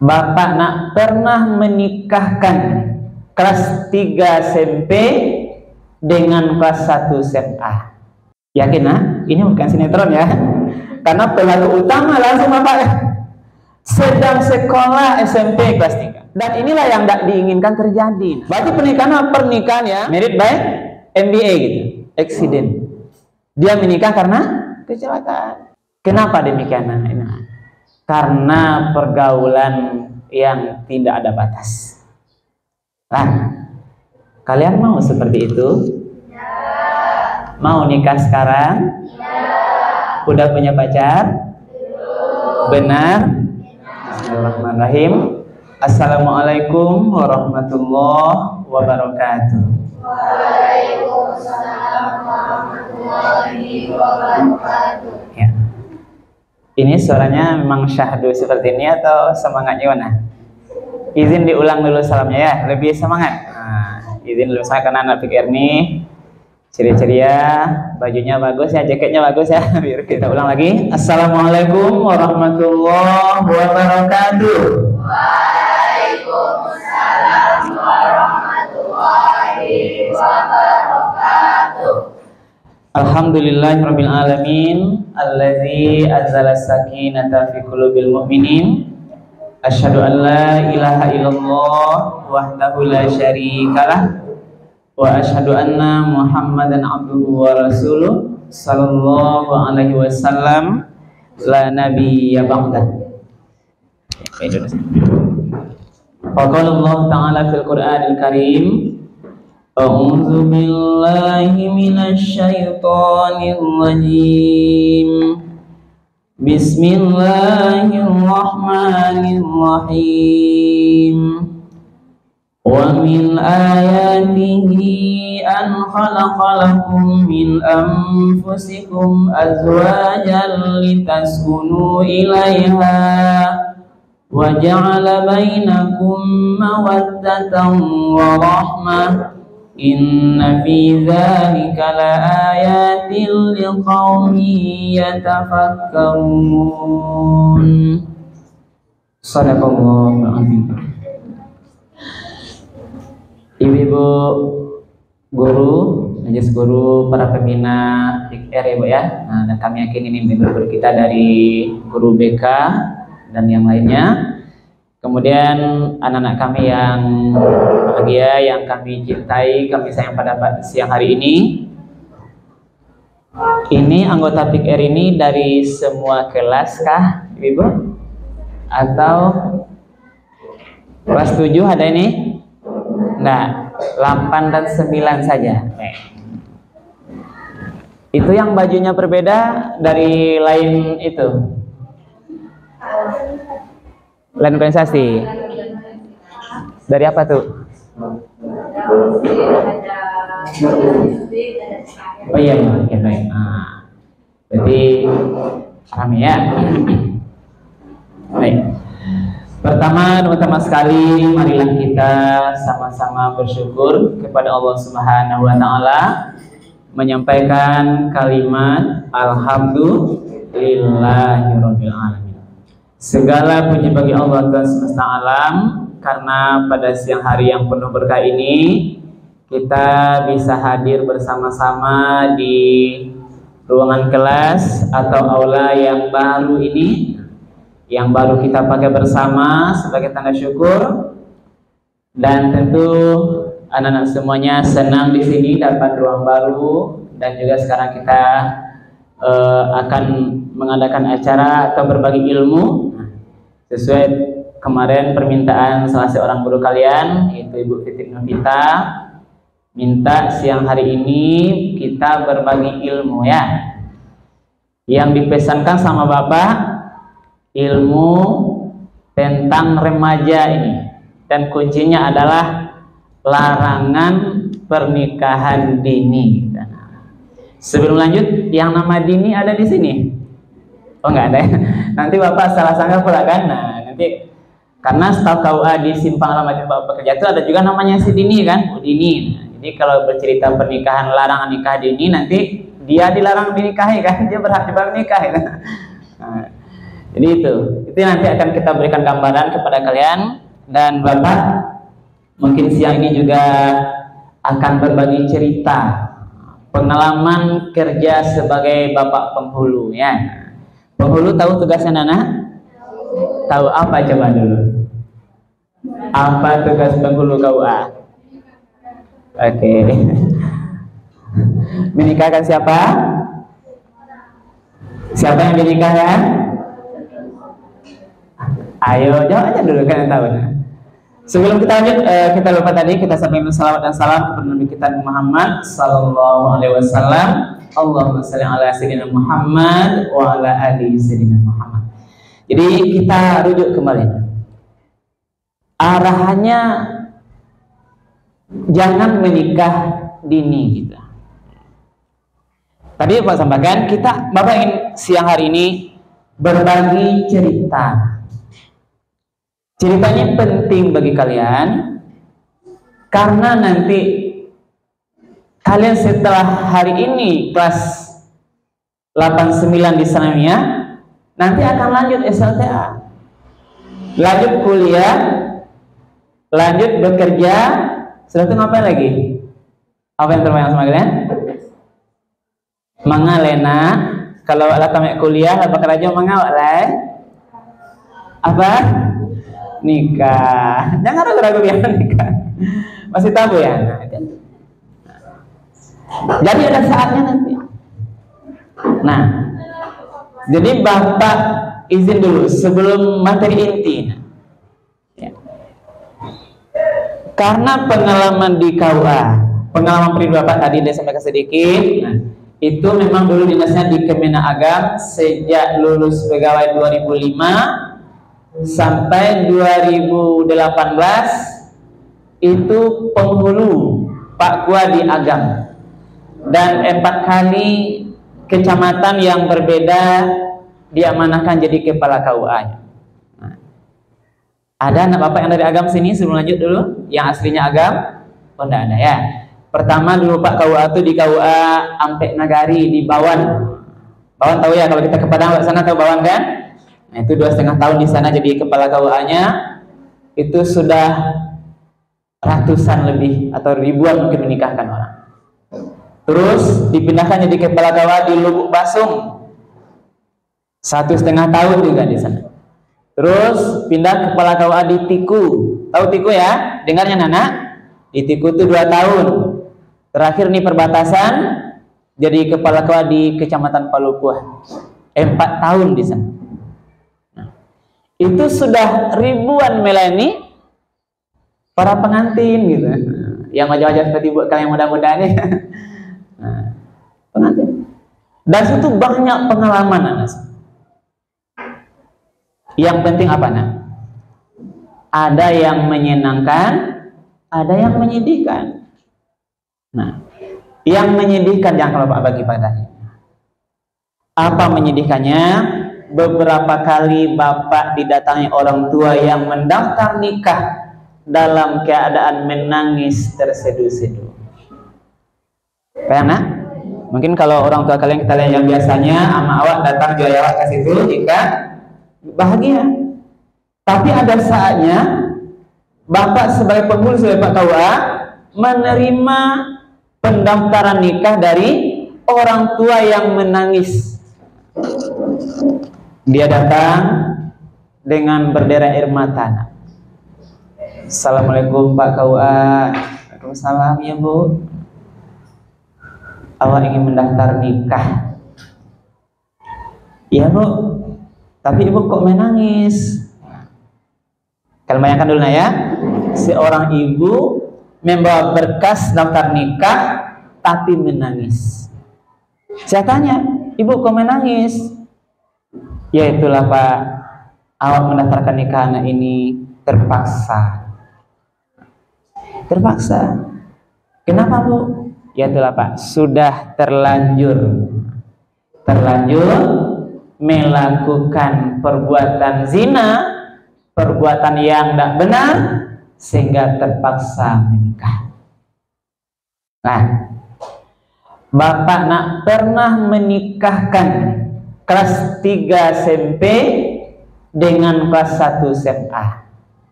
Bapak nak pernah menikahkan kelas 3 SMP dengan kelas 1 SMA. Yakin nak? Ini bukan sinetron ya. Karena pelaku utama langsung bapak sedang sekolah SMP kelas 3. Dan inilah yang tidak diinginkan terjadi. Berarti pernikahan ya merit by MBA gitu. Accident. Dia menikah karena kecelakaan. Kenapa demikian? Karena pergaulan yang tidak ada batas. Nah, kalian mau seperti itu? Ya. Mau nikah sekarang? Ya. Udah punya pacar? Belum. Benar? Bismillahirrahmanirrahim. Assalamualaikum warahmatullahi wabarakatuh. Waalaikumsalam warahmatullahi wabarakatuh. Ya. Ini suaranya memang syahdu seperti ini atau semangatnya mana? Izin diulang dulu salamnya ya, lebih semangat. Nah, izin dulu saya karena anak pikir nih ceria-ceria, bajunya bagus ya, jaketnya bagus ya. Biar kita ulang lagi. Assalamualaikum warahmatullahi wabarakatuh. Waalaikumsalam warahmatullahi wabarakatuh. Alhamdulillahirabbil alamin allazi anzala sakinata fi qulubil mu'minin. Asyhadu an la ilaha illallah wahdahu la syarikalah wa asyhadu anna Muhammadan abduhu wa rasuluh sallallahu alaihi wasallam la nabiyya ba'dah. Qala Allah ta'ala fil Qur'anil Karim, a'udzu billahi minasy syaithanir rajim. Bismillahirrahmanirrahim. Wa min ayatihi an khalaqalakum min anfusikum azwajan litaskunu ilaiha wa ja'ala bainakum mawaddatan wa rahmah. Inna fi dzalika laayatin liqaumin yatafakkarun. Shadaqallahul azim. Ibu-ibu guru, majelis guru, para pembina IKR ya Bu ya. Nah, dan kami yakin ini guru kita dari guru BK dan yang lainnya. Kemudian anak-anak kami yang bahagia, yang kami cintai, kami sayang pada siang hari ini. Ini anggota PIKR ini dari semua kelas kah, Ibu? Atau kelas 7 ada ini? Enggak, 8 dan 9 saja. Itu yang bajunya berbeda dari lain itu. Lain organisasi. Dari apa tuh? Oh iya, oke baik. Nah, berarti paham ya. Baik. Pertama sekali, marilah kita sama-sama bersyukur kepada Allah Subhanahu wa Ta'ala, menyampaikan kalimat Alhamdulillahirabbil alamin. Segala puji bagi Allah Tuhan semesta alam, karena pada siang hari yang penuh berkah ini kita bisa hadir bersama-sama di ruangan kelas atau aula yang baru ini, yang baru kita pakai bersama sebagai tanda syukur. Dan tentu anak-anak semuanya senang di sini dapat ruang baru, dan juga sekarang kita akan mengadakan acara atau berbagi ilmu sesuai kemarin permintaan salah seorang guru kalian, yaitu Ibu Titik Novita, minta siang hari ini kita berbagi ilmu ya. Yang dipesankan sama Bapak ilmu tentang remaja ini, dan kuncinya adalah larangan pernikahan dini. Sebelum lanjut, yang nama dini ada di sini? Oh enggak ada ya? Nanti Bapak salah sangka pula kan? Nah, nanti karena setahu KUA di Simpang Alamat Bapak Bekerja itu ada juga namanya si Dini kan? Bu Dini. Nah, jadi kalau bercerita pernikahan, larangan nikah dini, nanti dia dilarang dinikahi kan? Dia berhak dilarang nikah. Nah, Jadi itu nanti akan kita berikan gambaran kepada kalian. Dan Bapak mungkin siang ini juga akan berbagi cerita pengalaman kerja sebagai bapak penghulu ya. Penghulu tahu tugasnya Nana? Tahu apa coba dulu? Apa tugas penghulu KUA? Oke. Menikahkan siapa? Siapa yang dinikahkan? Ayo jawab aja dulu kalian tahu. Sebelum kita lanjut, kita lupa tadi kita sampaikan salawat dan salam kepada Nabi kita Muhammad Sallallahu Alaihi Wasallam. Allahumma shalli ala sayyidina Muhammad wa ala ali sayyidina Muhammad. Jadi kita rujuk kembali. Arahannya jangan menikah dini gitu. Tadi Pak sampaikan Bapak ingin siang hari ini berbagi cerita. Ceritanya penting bagi kalian karena nanti kalian setelah hari ini kelas 89 di Sanamiyah nanti akan lanjut SLTA, lanjut kuliah, lanjut bekerja. Setelah itu ngapain lagi? Apa yang terbayang sama kalian? Mangalena. Kalau ala tamek kuliah apa kerja mangawalai? Apa? Nikah. Jangan ragu-ragu ya nikah. Masih tabu ya. Jadi ada saatnya nanti. Nah, jadi Bapak izin dulu sebelum materi inti. Ya. Karena pengalaman di KUA, pengalaman pribadi Bapak tadi dia sampaikan sedikit. Nah, itu memang dulu dinasnya di Kemenagam sejak lulus pegawai 2005 sampai 2018 itu penghulu Pak Kua di Agam, dan 4 kali kecamatan yang berbeda diamanahkan jadi kepala KUA. Nah, ada anak Bapak yang dari Agam sini sebelum lanjut dulu yang aslinya Agam? Oh enggak ada ya. Pertama dulu Pak KUA itu di KUA Ampek Nagari di Bawan. Bawan tahu ya, kalau kita ke Padang sana tahu Bawan kan? Nah, itu 2,5 tahun di sana jadi kepala KUA-nya. Itu sudah ratusan lebih atau ribuan mungkin menikahkan orang. Terus dipindahkan jadi kepala KUA di Lubuk Basung, 1,5 tahun juga di sana. Terus pindah kepala KUA di Tiku. Tahu Tiku ya? Dengarnya Nana? Di Tiku itu 2 tahun. Terakhir nih perbatasan jadi kepala KUA di Kecamatan Palupuah, 4 tahun di sana. Itu sudah ribuan melani para pengantin gitu, yang wajah-wajah seperti buat kalian muda-muda nih. Nah, pengantin. Dan itu banyak pengalaman Anas. Yang penting apa nak? Ada yang menyenangkan, ada yang menyedihkan. Nah, yang menyedihkan jangan kalau Pak bagi padanya. Apa menyedihkannya? Beberapa kali Bapak didatangi orang tua yang mendaftar nikah dalam keadaan menangis terseduh-seduh. Karena mungkin kalau orang tua kalian kita lihat yang biasanya ama awak datang jual awak ke situ nikah bahagia. Tapi ada saatnya Bapak sebagai penghulu sebagai Pak KUA menerima pendaftaran nikah dari orang tua yang menangis. Dia datang dengan berderai air mata. Assalamualaikum Pak KUA. Waalaikumsalam ya Bu. Awak ingin mendaftar nikah? Iya Bu. Tapi Ibu kok menangis? Kalian bayangkan dulu ya. Seorang ibu membawa berkas daftar nikah tapi menangis. Saya tanya, Ibu kok menangis? Ya itulah Pak, awak mendaftarkan nikah anak ini terpaksa. Terpaksa. Kenapa Bu? Ya itulah Pak, sudah terlanjur melakukan perbuatan zina, perbuatan yang tidak benar, sehingga terpaksa menikah. Nah, Bapak nak pernah menikahkan kelas 3 SMP dengan kelas 1 SMA.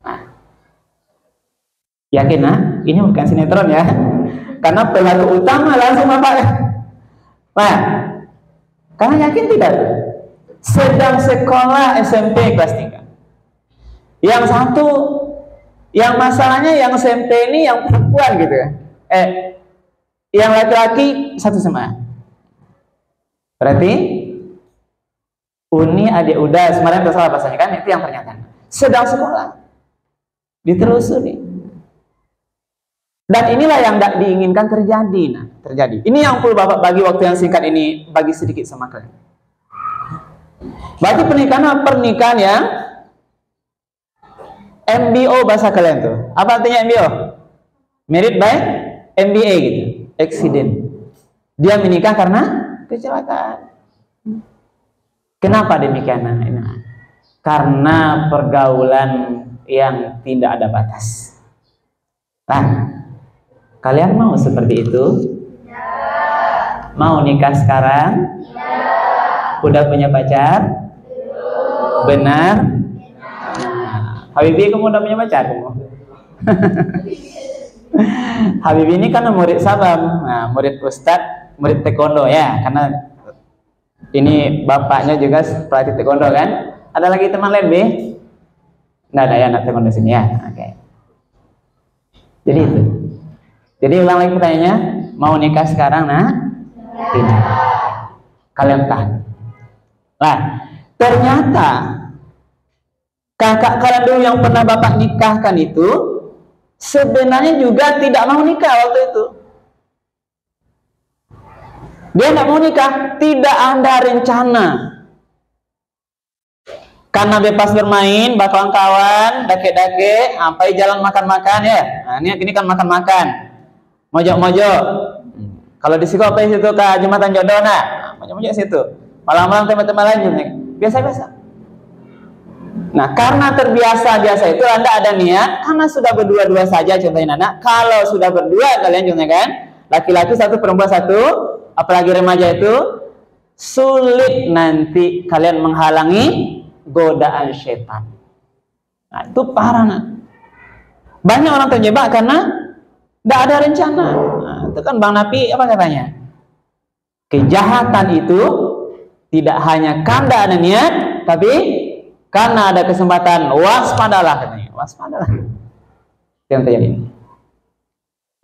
Nah, yakin nah? Ini bukan sinetron ya. Karena pelaku utama langsung bapak. Nah, karena yakin tidak? Sedang sekolah SMP kelas 3. Yang satu, yang masalahnya yang SMP ini yang perempuan gitu ya. Yang laki-laki satu SMA. Berarti Uni adik udah kemarin salah bahasanya kan, itu yang ternyata sedang sekolah ditelusuri. Dan inilah yang tidak diinginkan terjadi. Nah, terjadi. Ini yang perlu Bapak bagi waktu yang singkat ini, bagi sedikit sama kalian. Berarti pernikahan yang MBO bahasa kalian tuh. Apa artinya MBO? Married by MBA gitu. Accident. Dia menikah karena kecelakaan. Kenapa demikian? Nah, karena pergaulan yang tidak ada batas. Nah, kalian mau seperti itu? Ya. Mau nikah sekarang? Ya. Udah punya pacar? Belum. Benar? Nah, Habibie, kamu udah punya pacar? Kamu? Habibie ini kan murid Sabam, nah, murid Ustadz, murid taekwondo ya, karena ini bapaknya juga pelatih taekwondo kan. Ada lagi teman lain, Bi? Nggak ada ya anak taekwondo sini ya? Oke. Jadi itu. Jadi ulang lagi pertanyaannya, mau nikah sekarang nak? Tidak. Kalian tahan. Nah, ternyata kakak kalian dulu yang pernah bapak nikahkan itu sebenarnya juga tidak mau nikah waktu itu. Dia tidak mau nikah, tidak ada rencana. Karena bebas bermain, kawan-kawan, dake-dake, sampai jalan makan-makan ya. Nah, ini kan makan-makan. Mojok-mojok. Kalau di situ apa situ ke Jembatan Jodoh, nah, mojok-mojok situ. Malam-malam teman-teman lain juga. Biasa-biasa. Nah, karena terbiasa-biasa itu Anda ada niat, karena sudah berdua-dua saja contohnya anak. Kalau sudah berdua kalian contohnya kan, laki-laki satu, perempuan satu, apalagi remaja itu sulit nanti kalian menghalangi godaan setan. Nah, itu parah nak. Banyak orang terjebak karena tidak ada rencana. Nah, itu kan Bang Napi apa katanya? Kejahatan itu tidak hanya karena ada niat, tapi karena ada kesempatan. Waspadalah katanya. Waspadalah. Yang terjadi.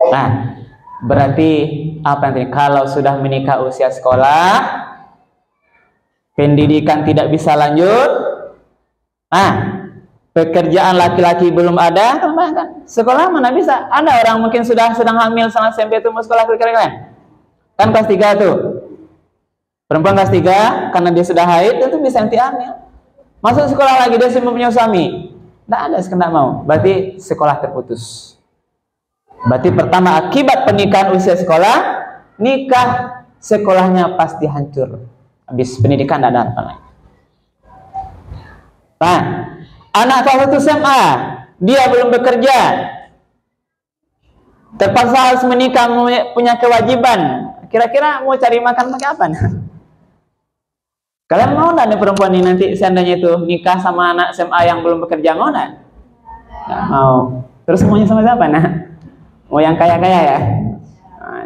Nah, berarti apa yang terjadi? Kalau sudah menikah usia sekolah, pendidikan tidak bisa lanjut, pekerjaan laki-laki belum ada, kan? Sekolah mana bisa? Ada orang mungkin sedang hamil sama SMP itu mau sekolah kira-kira kan kelas 3 tuh. Perempuan kelas 3 karena dia sudah haid itu bisa nanti hamil. Masuk sekolah lagi dia masih punya suami. Tidak ada sekedar mau. Berarti sekolah terputus. Berarti pertama akibat pernikahan usia sekolah, nikah sekolahnya pasti hancur. Habis pendidikan tidak ada apa lagi. Nah, anak kelas 1 SMA, dia belum bekerja, terpaksa harus menikah, punya kewajiban. Kira-kira mau cari makan pakai apa? Kalian mau nggak nih perempuan ini nanti seandainya itu nikah sama anak SMA yang belum bekerja, mau nggak? Nggak mau. Terus maunya sama siapa nah? Mau yang kaya-kaya ya? Nah,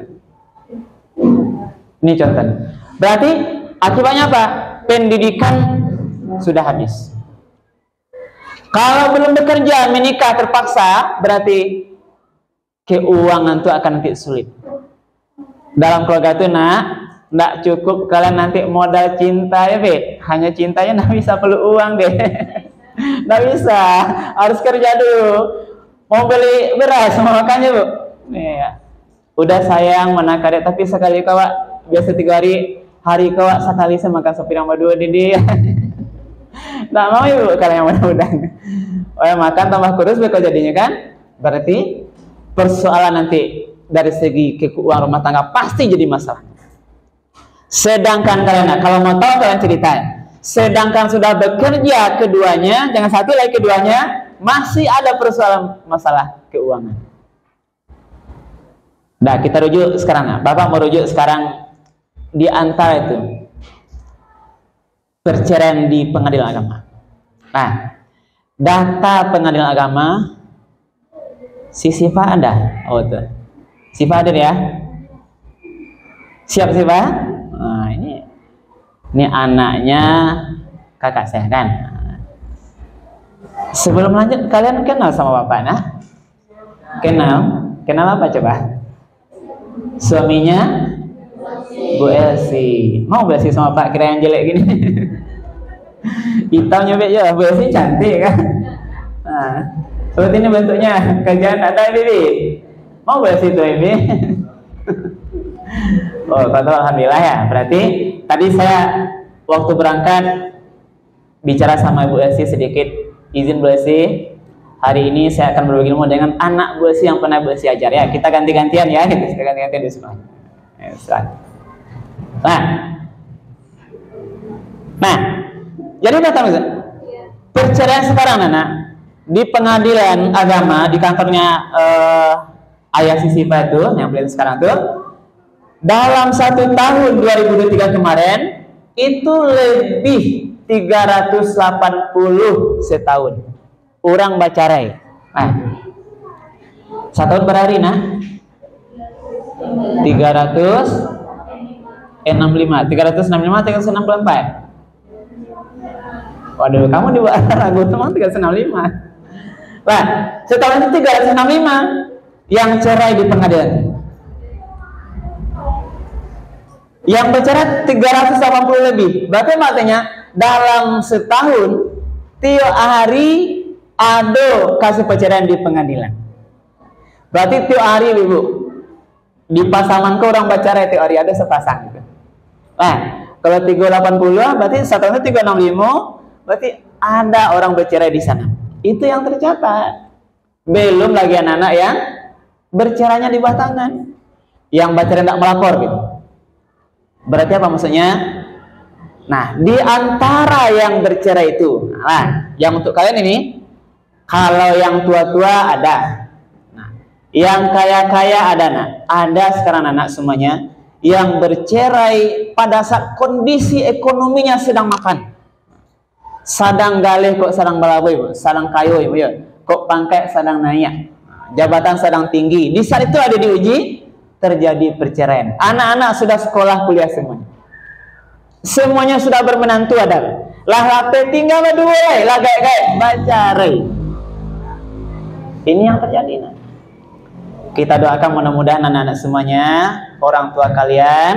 ini contoh. Berarti akibatnya apa? Pendidikan sudah habis. Kalau belum bekerja, menikah terpaksa, berarti keuangan itu akan sulit. Dalam keluarga itu nak, tidak cukup kalian nanti modal cinta ya, Be. Hanya cintanya tidak bisa, perlu uang deh. Tidak bisa, harus kerja dulu. Mau beli beras, mau makannya Bu. Ya. Udah sayang mana kadek, tapi sekali kawak biasa 3 hari kawak sekali saya makan sepirang berdua didi. Nggak mau Ibu kalian yang mudah-mudahan. Oh ya, makan tambah kurus betul jadinya kan? Berarti persoalan nanti dari segi keuangan rumah tangga pasti jadi masalah. Sedangkan kalian, kalau mau tahu kalian ceritain, sedangkan sudah bekerja keduanya, jangan satu lagi keduanya, masih ada persoalan masalah keuangan. Nah, kita rujuk sekarang. Bapak mau rujuk sekarang di antara itu. perceraian di pengadilan agama. Nah, data pengadilan agama si Siva ada. Oh tuh. Siva ada ya? Siap Siva? Nah, ini anaknya kakak saya kan. Sebelum lanjut, kalian kenal sama bapak nah? Kenal apa coba? Suaminya Bu Elsi. Mau Bu Elsi sama Pak kira yang jelek gini? Hitam nyobek ya, Bu Elsi cantik kan? Nah, seperti ini bentuknya. Kerjaan ada Bibi. Mau Bu Elsi tuh Bibi? Oh, alhamdulillah ya. Berarti tadi saya waktu berangkat bicara sama Bu Elsi sedikit. Izin Bu Elsi, hari ini saya akan berbagi ilmu dengan anak Bu Elsi yang pernah Bu Elsi ajar ya. Kita ganti-gantian ya, kita ganti-gantian di sekolah. Nah, jadi datang perceraian sekarang anak di pengadilan agama di kantornya ayah si Siva itu yang beliau sekarang tuh dalam 1 tahun 2023 kemarin itu lebih 380 setahun orang bercerai. Nah, setahun berhari nah 365 364. Waduh, kamu di bawah ragu teman 365. Nah, setahun itu 365 yang cerai di pengadilan. Yang bercerai 380 lebih. Berarti artinya dalam setahun tiap hari ada kasus perceraian di pengadilan. Berarti tiap hari Ibu di pasangan ke orang bercerai tiap hari ada sepasang gitu. Nah, kalau 380 berarti setahun 365 berarti ada orang bercerai di sana. Itu yang tercatat. Belum lagi anak-anak yang bercerainya di batangan. Yang bercerai tidak melapor gitu. Berarti apa maksudnya? Nah, di antara yang bercerai itu, nah, yang untuk kalian ini, kalau yang tua-tua ada, nah, yang kaya-kaya ada, nah, ada sekarang anak semuanya yang bercerai pada saat kondisi ekonominya sedang mapan, sedang galih kok sedang balabui, sedang kayu ya, kok pangkat sedang naik, jabatan sedang tinggi. Di saat itu ada diuji, terjadi perceraian. Anak-anak sudah sekolah kuliah semuanya. Semuanya sudah bermenantu ada. Lah lape tinggal berdua, lah gaya bacarai. Ini yang terjadi. Nah. Kita doakan mudah-mudahan anak-anak semuanya, orang tua kalian,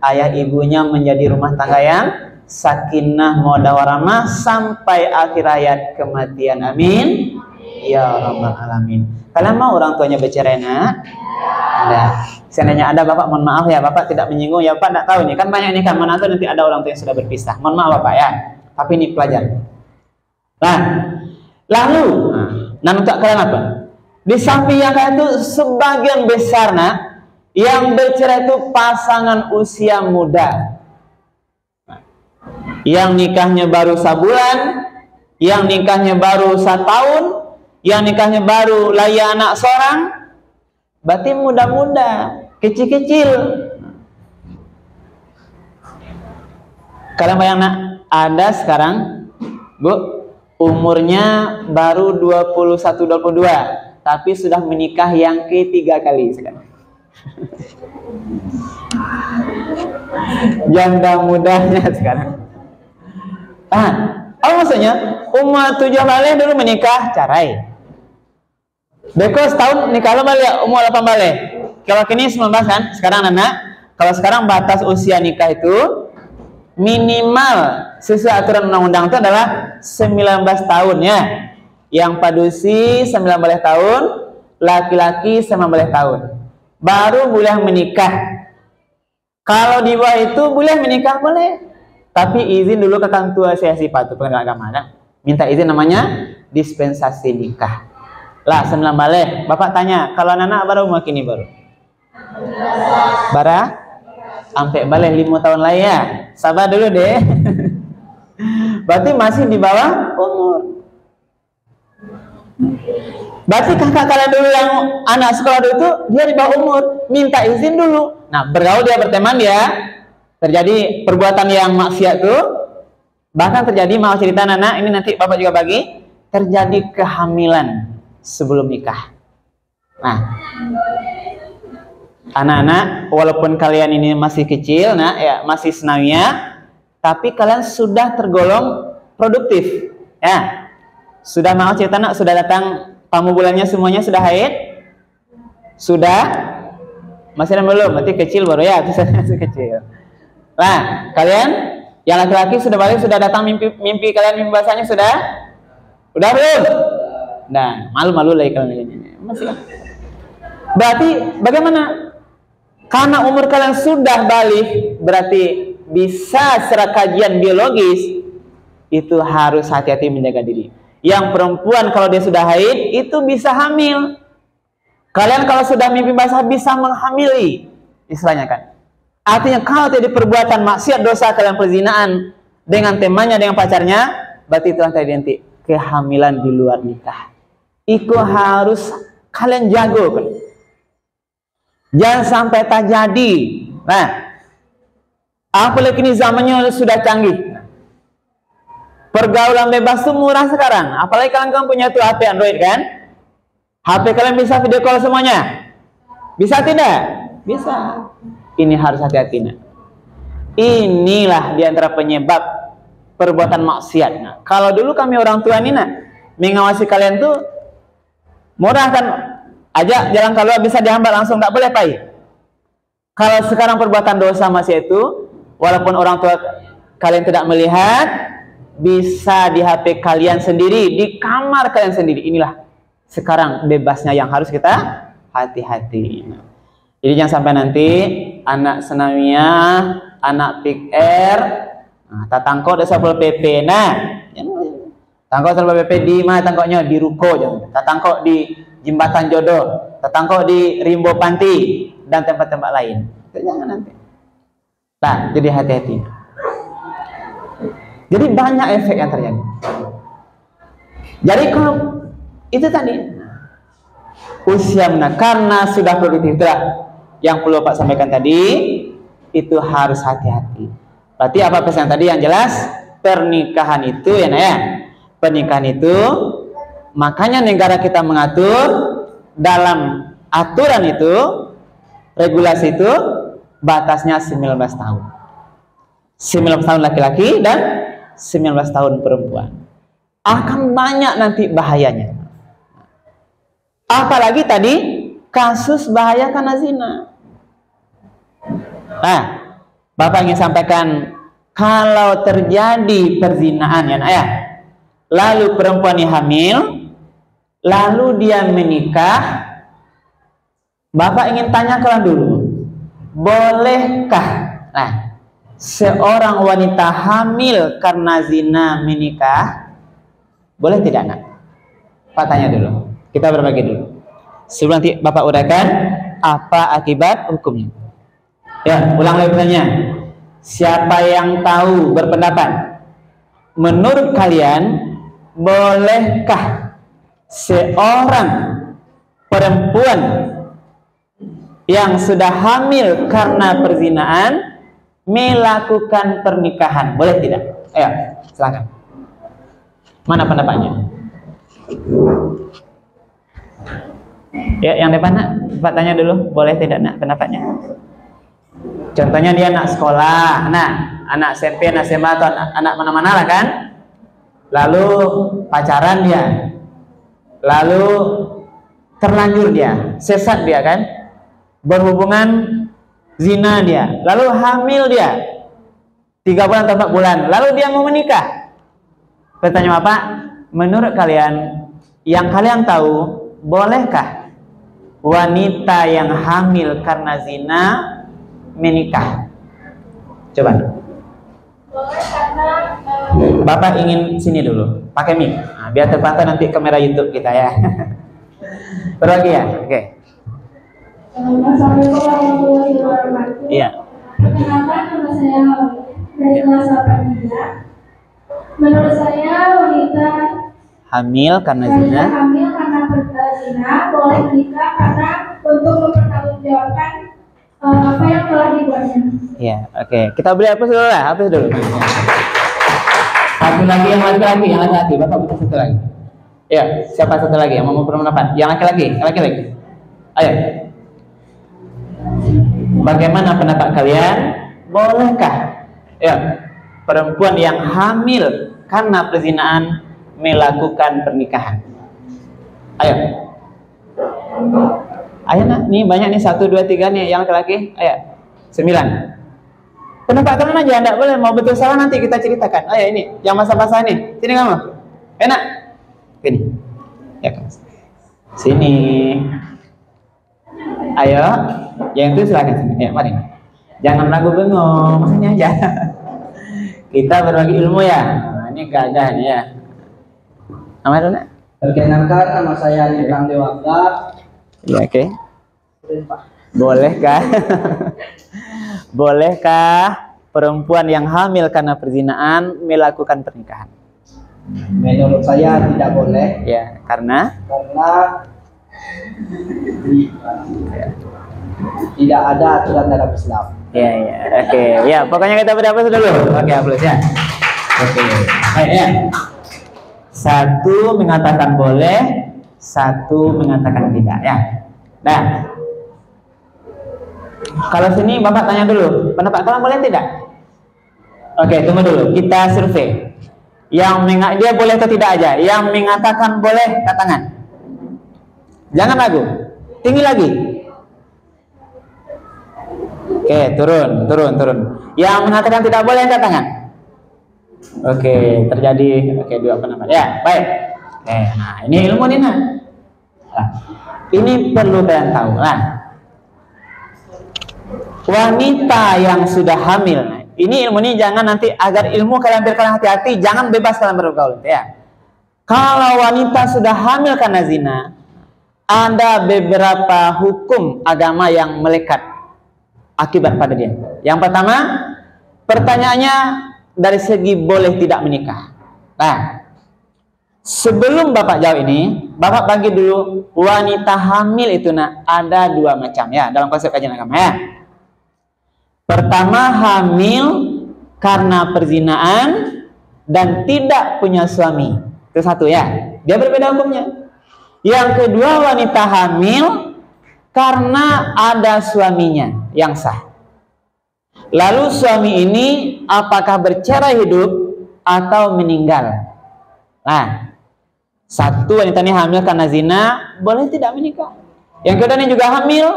ayah ibunya menjadi rumah tangga yang sakinah mawaddah warahmah sampai akhir hayat kematian. Amin. Ya rabbal alamin. Kalian mau orang tuanya bercerai nak? Nah, seandainya ada bapak, mohon maaf ya, bapak tidak menyinggung ya, bapak tidak tahu nih, kan banyak ini kan mana tuh nanti ada orang tua yang sudah berpisah, mohon maaf bapak ya, tapi ini pelajaran. Nah, lalu, nah untuk kalian apa? Di samping yang kayak itu sebagian besar nak, yang bercerai itu pasangan usia muda, yang nikahnya baru sebulan, yang nikahnya baru 1 tahun, yang nikahnya baru lahir anak seorang. Berarti muda-muda, kecil-kecil. Kalian bayang nak, ada sekarang Bu, umurnya baru 21-22, tapi sudah menikah yang ketiga kali sekarang. Janda mudanya sekarang. Apa maksudnya? Umur 7 balik dulu menikah, cerai. Beko setahun nikah lo balik umur 8 balik. Kalau kini 19 kan? Sekarang anak. Kalau sekarang batas usia nikah itu minimal sesuai aturan undang-undang itu adalah 19 tahun ya. Yang padusi 19 tahun, laki-laki 19 tahun. Baru boleh menikah. Kalau di bawah itu boleh menikah boleh. Tapi izin dulu ke kang tua saya sifat itu pengadilan agama kan? Minta izin namanya dispensasi nikah. Lah 9 balik. Bapak tanya, kalau anak baru umur kini baru? Bara? Sampai balik 5 tahun lagi ya. Sabar dulu deh. Berarti masih di bawah umur. Berarti kakak kalian dulu yang anak sekolah dulu itu dia di bawah umur, minta izin dulu. Nah, bergaul dia, berteman dia, terjadi perbuatan yang maksiat tuh, Bahkan terjadi, mau cerita Nana, ini nanti Bapak juga bagi, terjadi kehamilan sebelum nikah. Nah, anak-anak, walaupun kalian ini masih kecil, nah ya masih senawiyah, tapi kalian sudah tergolong produktif. Ya, sudah mau cerita nak, sudah datang tamu bulannya semuanya sudah haid? Sudah? Masih belum? Berarti kecil baru ya, masih kecil. Nah, kalian yang laki-laki sudah balik, sudah datang mimpi kalian, mimpi basahnya sudah? Udah belum? Nah, malu-malu lagi kalian ini. Masih. Berarti bagaimana? Karena umur kalian sudah balik, berarti bisa secara kajian biologis itu harus hati-hati menjaga diri. Yang perempuan kalau dia sudah haid itu bisa hamil. Kalian kalau sudah mimpi basah bisa menghamili, istilahnya kan. Artinya kalau jadi perbuatan maksiat dosa kalian perzinaan dengan temannya, dengan pacarnya, berarti itu nanti identik kehamilan di luar nikah. Itu harus kalian jago kan. Jangan sampai terjadi. Nah, apalagi ini zamannya sudah canggih. Pergaulan bebas itu murah sekarang. Apalagi kalian punya tuh HP Android kan? HP kalian bisa video call semuanya. Bisa tidak? Bisa. Ini harus hati-hati. Nah, inilah diantara penyebab perbuatan maksiat. Nah, kalau dulu kami orang tua ini mengawasi kalian tuh murah kan, aja jalan keluar bisa dihambat langsung, tak boleh pai. Kalau sekarang perbuatan dosa masih itu, walaupun orang tua kalian tidak melihat, bisa di HP kalian sendiri, di kamar kalian sendiri. Inilah sekarang bebasnya yang harus kita hati-hati. Jadi jangan sampai nanti anak senamiyah, anak PIKR, tatangkok desa pol PP. Nah, tangkok pol PP di mana tangkoknya? Di ruko, tatangkok di Jembatan Jodoh, tatangkok di Rimbo Panti dan tempat-tempat lain. Jangan nanti. Nah, jadi hati-hati. Jadi banyak efek yang terjadi. Jadi kalau itu tadi usia karena sudah produktif, yang perlu Pak sampaikan tadi itu harus hati-hati. Berarti apa pesan tadi yang jelas? Pernikahan itu ya Naya. Pernikahan itu makanya negara kita mengatur dalam aturan itu, regulasi itu batasnya 19 tahun. 19 tahun laki-laki dan 19 tahun perempuan. Akan banyak nanti bahayanya. Apalagi tadi kasus bahaya karena zina. Nah, Bapak ingin sampaikan kalau terjadi perzinaan ya Nak ya, lalu perempuan ini hamil, lalu dia menikah, Bapak ingin tanya kalian dulu, bolehkah seorang wanita hamil karena zina menikah? Boleh tidak Nak? Pak tanya dulu, kita berbagi dulu. Sebelum nanti Bapak uraikan apa akibat hukumnya. Ya, ulang lagi pertanyaan. Siapa yang tahu berpendapat? Menurut kalian, bolehkah seorang perempuan yang sudah hamil karena perzinaan melakukan pernikahan? Boleh tidak? Ayo, silakan. Mana pendapatnya? Ya, yang depan Nak, Pak tanya dulu, boleh tidak Nak pendapatnya? Contohnya dia anak sekolah, anak SMP, anak SMA atau anak mana-mana lah kan? Lalu pacaran dia, lalu terlanjur dia, sesat dia kan? Berhubungan zina dia, lalu hamil dia 3 bulan atau 4 bulan, lalu dia mau menikah. Pertanyaan Bapak, menurut kalian yang kalian tahu, bolehkah wanita yang hamil karena zina menikah? Coba. Boleh karena Bapak ingin sini dulu, pakai mic, biar terpantau nanti kamera YouTube kita ya. Berbagi ya, oke. Assalamualaikum warahmatullahi wabarakatuh. Iya. Perkenalkan nama saya dari kelas 8 Menurut saya wanita Hamil karena zina. hamil karena zina boleh menikah karena untuk mempertanggungjawabkan apa yang telah dibuatnya. Iya, oke. Kita beri hapus dulu lah, hapus dulu. Satu lagi yang laki-laki, Bapak butuh satu lagi. Ya, siapa satu lagi yang mau berpendapat? Yang laki-laki. Ayo. Bagaimana pendapat kalian? Bolehkah ya perempuan yang hamil karena perzinaan melakukan pernikahan? Ayo. Ayo nak, nih banyak nih 1, 2, 3 nih yang laki-laki. Ayo. 9. Pendapat kalian aja, enggak boleh mau betul salah nanti kita ceritakan. Ayo ini, yang basah-basah nih. Sini kamu. Enak. Sini. Ya, sini. Ayo, yang itu silakan sini. Ya, mari. Jangan ragu bengong, sini aja. Kita berbagi ilmu ya. Nah, ini keadaan ya. Nama dulu. Perkenalkan, nama saya Nintang Dewaka. Ya, oke. Bolehkah? Bolehkah perempuan yang hamil karena perzinaan melakukan pernikahan? Menurut saya tidak boleh. Ya, karena tidak ada aturan dalam Islam. ya, oke. Ya, pokoknya kita beraplaus dulu. Oke, aplaus ya. Oke. Baik ya. 1 mengatakan boleh, 1 mengatakan tidak ya. Nah, kalau sini Bapak tanya dulu, pendapat kalian boleh tidak? Oke, tunggu dulu. Kita survei. Dia boleh atau tidak aja. Yang mengatakan boleh, angkat tangan. Jangan ragu. Tinggi lagi. Oke, turun. Yang mengatakan tidak boleh, angkat tangan. Oke, terjadi. Oke, 2 pendapat. Ya, baik. Oke, nah ini ilmu nih nah. Ini perlu kalian tahu. Nah, wanita yang sudah hamil. Nah, ini ilmu ini jangan nanti agar ilmu kalian biar kalian hati-hati, jangan bebas kalian bergaul ya. Kalau wanita sudah hamil karena zina, ada beberapa hukum agama yang melekat akibat pada dia. Yang pertama, pertanyaannya dari segi boleh tidak menikah. Nah, sebelum Bapak jawab ini, Bapak bagi dulu wanita hamil itu nah ada 2 macam ya dalam konsep kajian agama ya. Pertama, hamil karena perzinaan dan tidak punya suami. Itu 1 ya. Dia berbeda hukumnya. Yang kedua, wanita hamil karena ada suaminya yang sah. Lalu suami ini apakah bercerai hidup atau meninggal? Nah, 1 wanita ini hamil karena zina, boleh tidak menikah. Yang kedua ini juga hamil,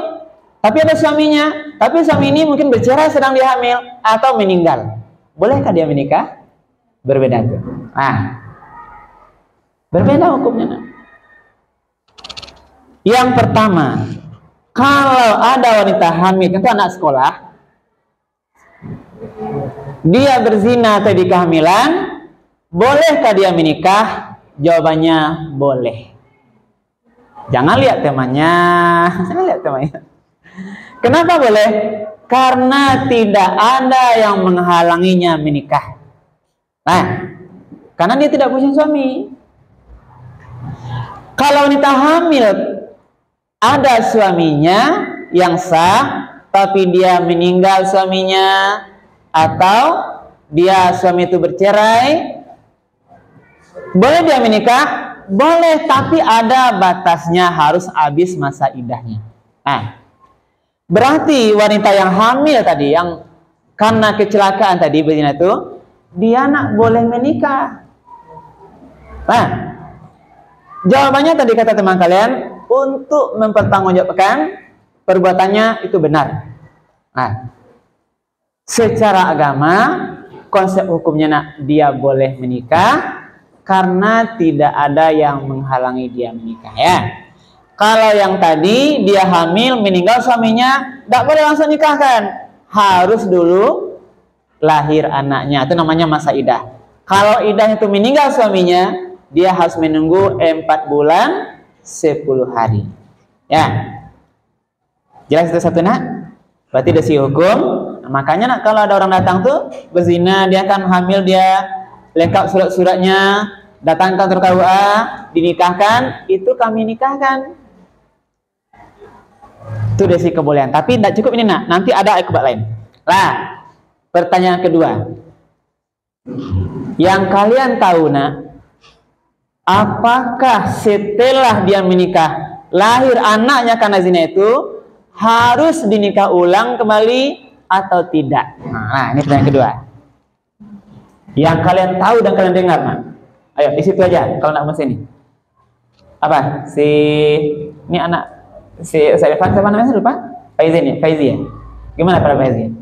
tapi ada suaminya, tapi suami ini mungkin bercerai sedang dia hamil atau meninggal. Bolehkah dia menikah? Berbeda tuh. Nah, berbeda hukumnya. Nah. Yang pertama, kalau ada wanita hamil, tentu anak sekolah, dia berzina atau di kehamilan, bolehkah dia menikah? Jawabannya boleh. Jangan lihat temanya. Kenapa boleh? Karena tidak ada yang menghalanginya menikah. Nah, karena dia tidak punya suami. Kalau wanita hamil ada suaminya yang sah, tapi dia meninggal suaminya, atau dia suami itu bercerai, boleh dia menikah? Boleh, tapi ada batasnya, harus habis masa iddahnya. Nah, berarti wanita yang hamil tadi, yang karena kecelakaan tadi berzina itu, dia nak boleh menikah. Nah, jawabannya tadi kata teman kalian, untuk mempertanggungjawabkan perbuatannya itu benar. Nah, secara agama, konsep hukumnya nak dia boleh menikah karena tidak ada yang menghalangi dia menikah ya. Kalau yang tadi dia hamil meninggal suaminya, tidak boleh langsung nikahkan, harus dulu lahir anaknya, itu namanya masa iddah. Kalau iddahnya itu meninggal suaminya, dia harus menunggu 4 bulan 10 hari ya. Jelas itu 1 nak? Berarti ada si hukum. Nah, makanya nak kalau ada orang datang tuh berzina, dia kan hamil, dia lengkap surat-suratnya, datang ke kantor KUA, dinikahkan, itu kami nikahkan. Itu desi kebolehan. Tapi tidak cukup ini nak, nanti ada akibat lain. Lah, pertanyaan kedua, Yang kalian tahu nak, apakah setelah dia menikah lahir anaknya karena zina itu harus dinikah ulang kembali atau tidak? Nah, ini pertanyaan kedua. Yang kalian tahu dan kalian dengar nak. Ayo di situ aja kalau nak masih ini. Apa? Ini anak si Ustaz Irfan siapa namanya lupa? Faizi nih, Faizi ya. Gimana para Faizi?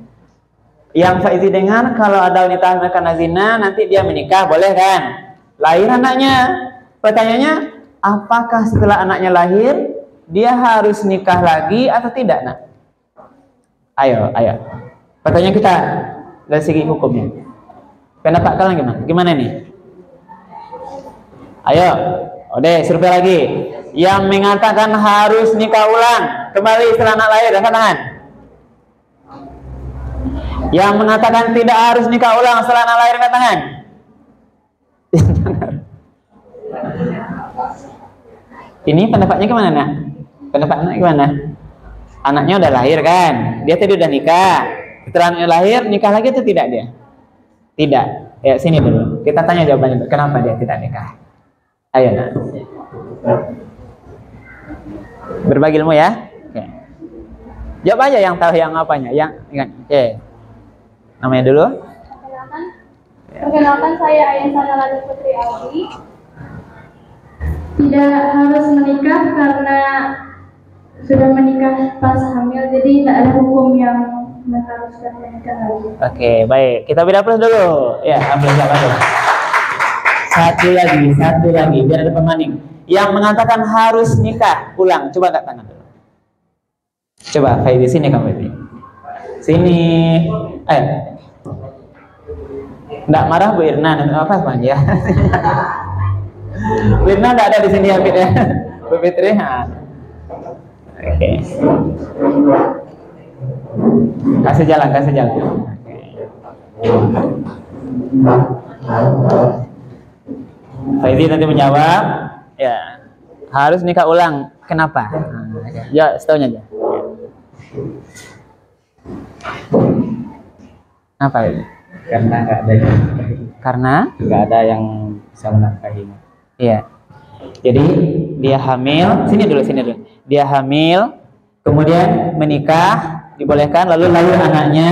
Yang Faizi dengar kalau ada wanita karena zina nanti dia menikah boleh kan? Lahir anaknya. Pertanyaannya, apakah setelah anaknya lahir dia harus nikah lagi atau tidak nak? Ayo. Pertanyaan kita dari segi hukumnya. Pendapat kalian gimana? Gimana nih? Ayo, udah survei lagi. Yang mengatakan harus nikah ulang kembali setelah anak lahir, angkat tangan. Yang mengatakan tidak harus nikah ulang setelah anak lahir, angkat tangan. Ini pendapatnya gimana nak? Pendapatnya gimana? Anaknya udah lahir kan? Dia tadi udah nikah. Setelah anaknya lahir, nikah lagi atau tidak dia? Tidak. Ya sini dulu. Kita tanya jawabannya. Kenapa dia tidak nikah? Ayo nak. Berbagi ilmu ya. Oke. Jawab aja yang tahu yang apanya. Yang ingat. Oke. Namanya dulu. Perkenalkan saya Ayah Sanalani Putri Aldi. Tidak harus menikah karena sudah menikah pas hamil, jadi tidak ada hukum yang mengharuskan menikah lagi. Oke, baik. Kita beda plus dulu. Ya, ambil jawaban dulu. Satu lagi, biar ada pemaning. Yang mengatakan harus nikah ulang, coba angkat tangan dulu. Coba, Faizi sini kamu ini. Sini. Ayo. Nggak marah Bu Irna, apa ya? Bu Irna nggak ada di sini ya, Bu Fitri. Oke. Kasih jalan. Faizi nanti menjawab. Ya, harus nikah ulang. Kenapa? Ya, setaunya aja. Apa ini? Karena nggak ada yang nggak ada yang bisa menafkahinya. Iya. Jadi dia hamil. Sini dulu. Dia hamil, kemudian menikah, dibolehkan, lalu lahir anaknya,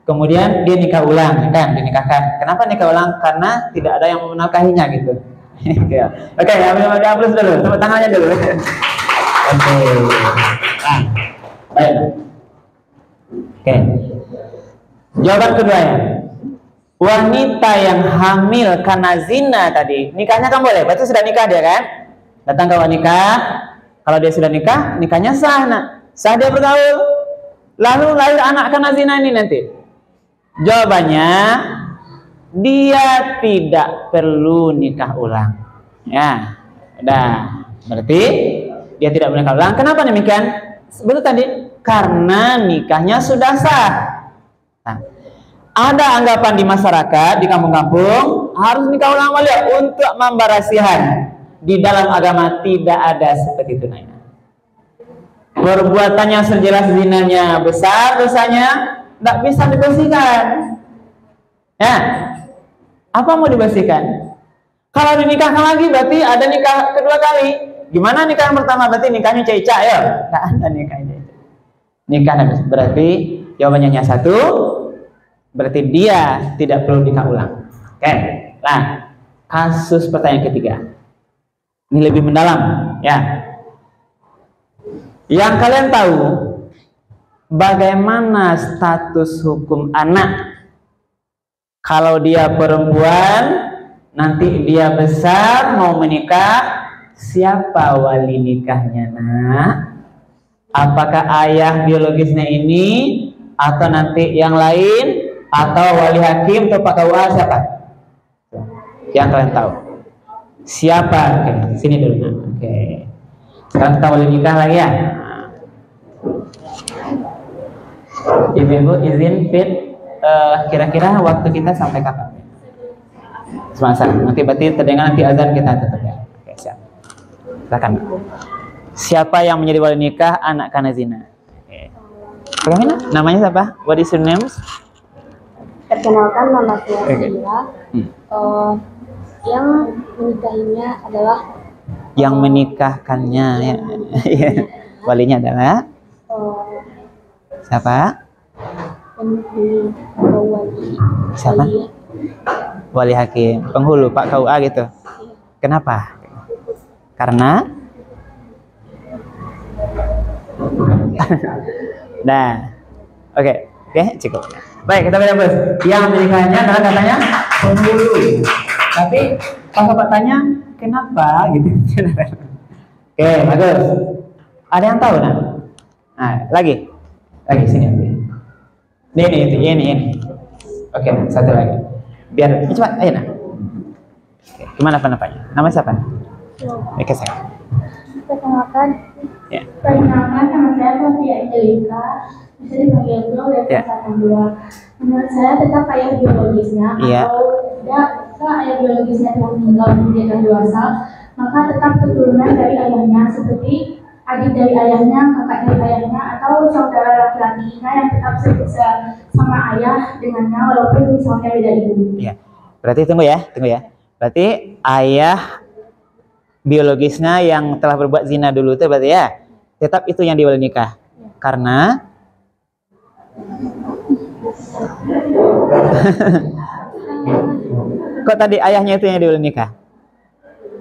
kemudian dia nikah ulang, kan? Dinikahkan. Kenapa nikah ulang? Karena tidak ada yang menafkahinya gitu. Oke, ambil plus dulu. Tepuk tangannya dulu. Oke. Baik. Oke. Jawaban kedua ya. Wanita yang hamil karena zina tadi, nikahnya kan boleh, berarti sudah nikah dia kan? Datang ke nikah, kalau dia sudah nikah, nikahnya sah nak. Sah dia bergaul. Lalu lahir anak karena zina ini nanti. Jawabannya, dia tidak perlu nikah ulang. Ya, udah. Berarti dia tidak boleh nikah ulang. Kenapa demikian? Betul tadi, karena nikahnya sudah sah. Nah, ada anggapan di masyarakat, di kampung-kampung, harus nikah ulang kembali untuk membarasihan. Di dalam agama tidak ada seperti itu. Perbuatannya sejelas zinanya besar, dosanya tidak bisa dibersihkan. Ya, apa mau dibersihkan? Kalau dinikahkan lagi berarti ada nikah kedua kali. Gimana nikah yang pertama? Berarti nikahnya cecak ya? Tidak ada nikahnya. Nikah berarti jawabannya hanya satu. Berarti dia tidak perlu nikah ulang. Oke. Nah, kasus pertanyaan ketiga. Ini lebih mendalam, ya. Yang kalian tahu bagaimana status hukum anak kalau dia perempuan, nanti dia besar mau menikah, siapa wali nikahnya nak? Apakah ayah biologisnya ini atau nanti yang lain? Atau wali hakim atau Pak KUA siapa? Yang kalian tahu. Siapa? Oke, sini dulu. Oke. Sekarang kita wali nikah lagi ya. Ibu-ibu izin fit. Kira-kira waktu kita sampai kapan? Semasa. Nanti berarti terdengar nanti azan kita tutup ya. Oke, siap. Silakan. Siapa yang menjadi wali nikah anak karena zina? Oke. Bagaimana? Namanya siapa? What is your name? Perkenalkan, nama saya Oke. Sheila. Yang menikahinya adalah Yang menikahkannya ya. Iya. Walinya adalah siapa? penghulu atau wali. Siapa? Wali. Wali hakim, penghulu Pak KUA gitu. Kenapa? Karena nah, oke, cukup. Baik, kita beda bos. Yang menikahnya adalah katanya penghulu. Tapi pas Bapak tanya kenapa gitu. Oke, bagus. Ada yang tahu nah? Nah, lagi sini. Ini. Oke, satu lagi. Biar cepat, ayo nah. Oke, gimana pendapatnya? Nama siapa? Oke, saya. Perkenalkan, Ya. Perkenalkan, nama saya Sofia Angelika, bisa dipanggil Bro dari Ya. angkatan 2. Menurut saya tetap ayah biologisnya Iya. atau tidak, jika ayah biologisnya telah meninggal menjadi dewasa, maka tetap keturunan dari ayahnya seperti adik dari ayahnya, kakak dari ayahnya, atau saudara laki-lakinya yang tetap sama ayah dengannya walaupun misalnya beda ibu. Iya. Berarti tunggu ya. Berarti ayah biologisnya yang telah berbuat zina dulu itu berarti ya, tetap itu yang diwali nikah. Karena kok tadi ayahnya itu yang diwali nikah?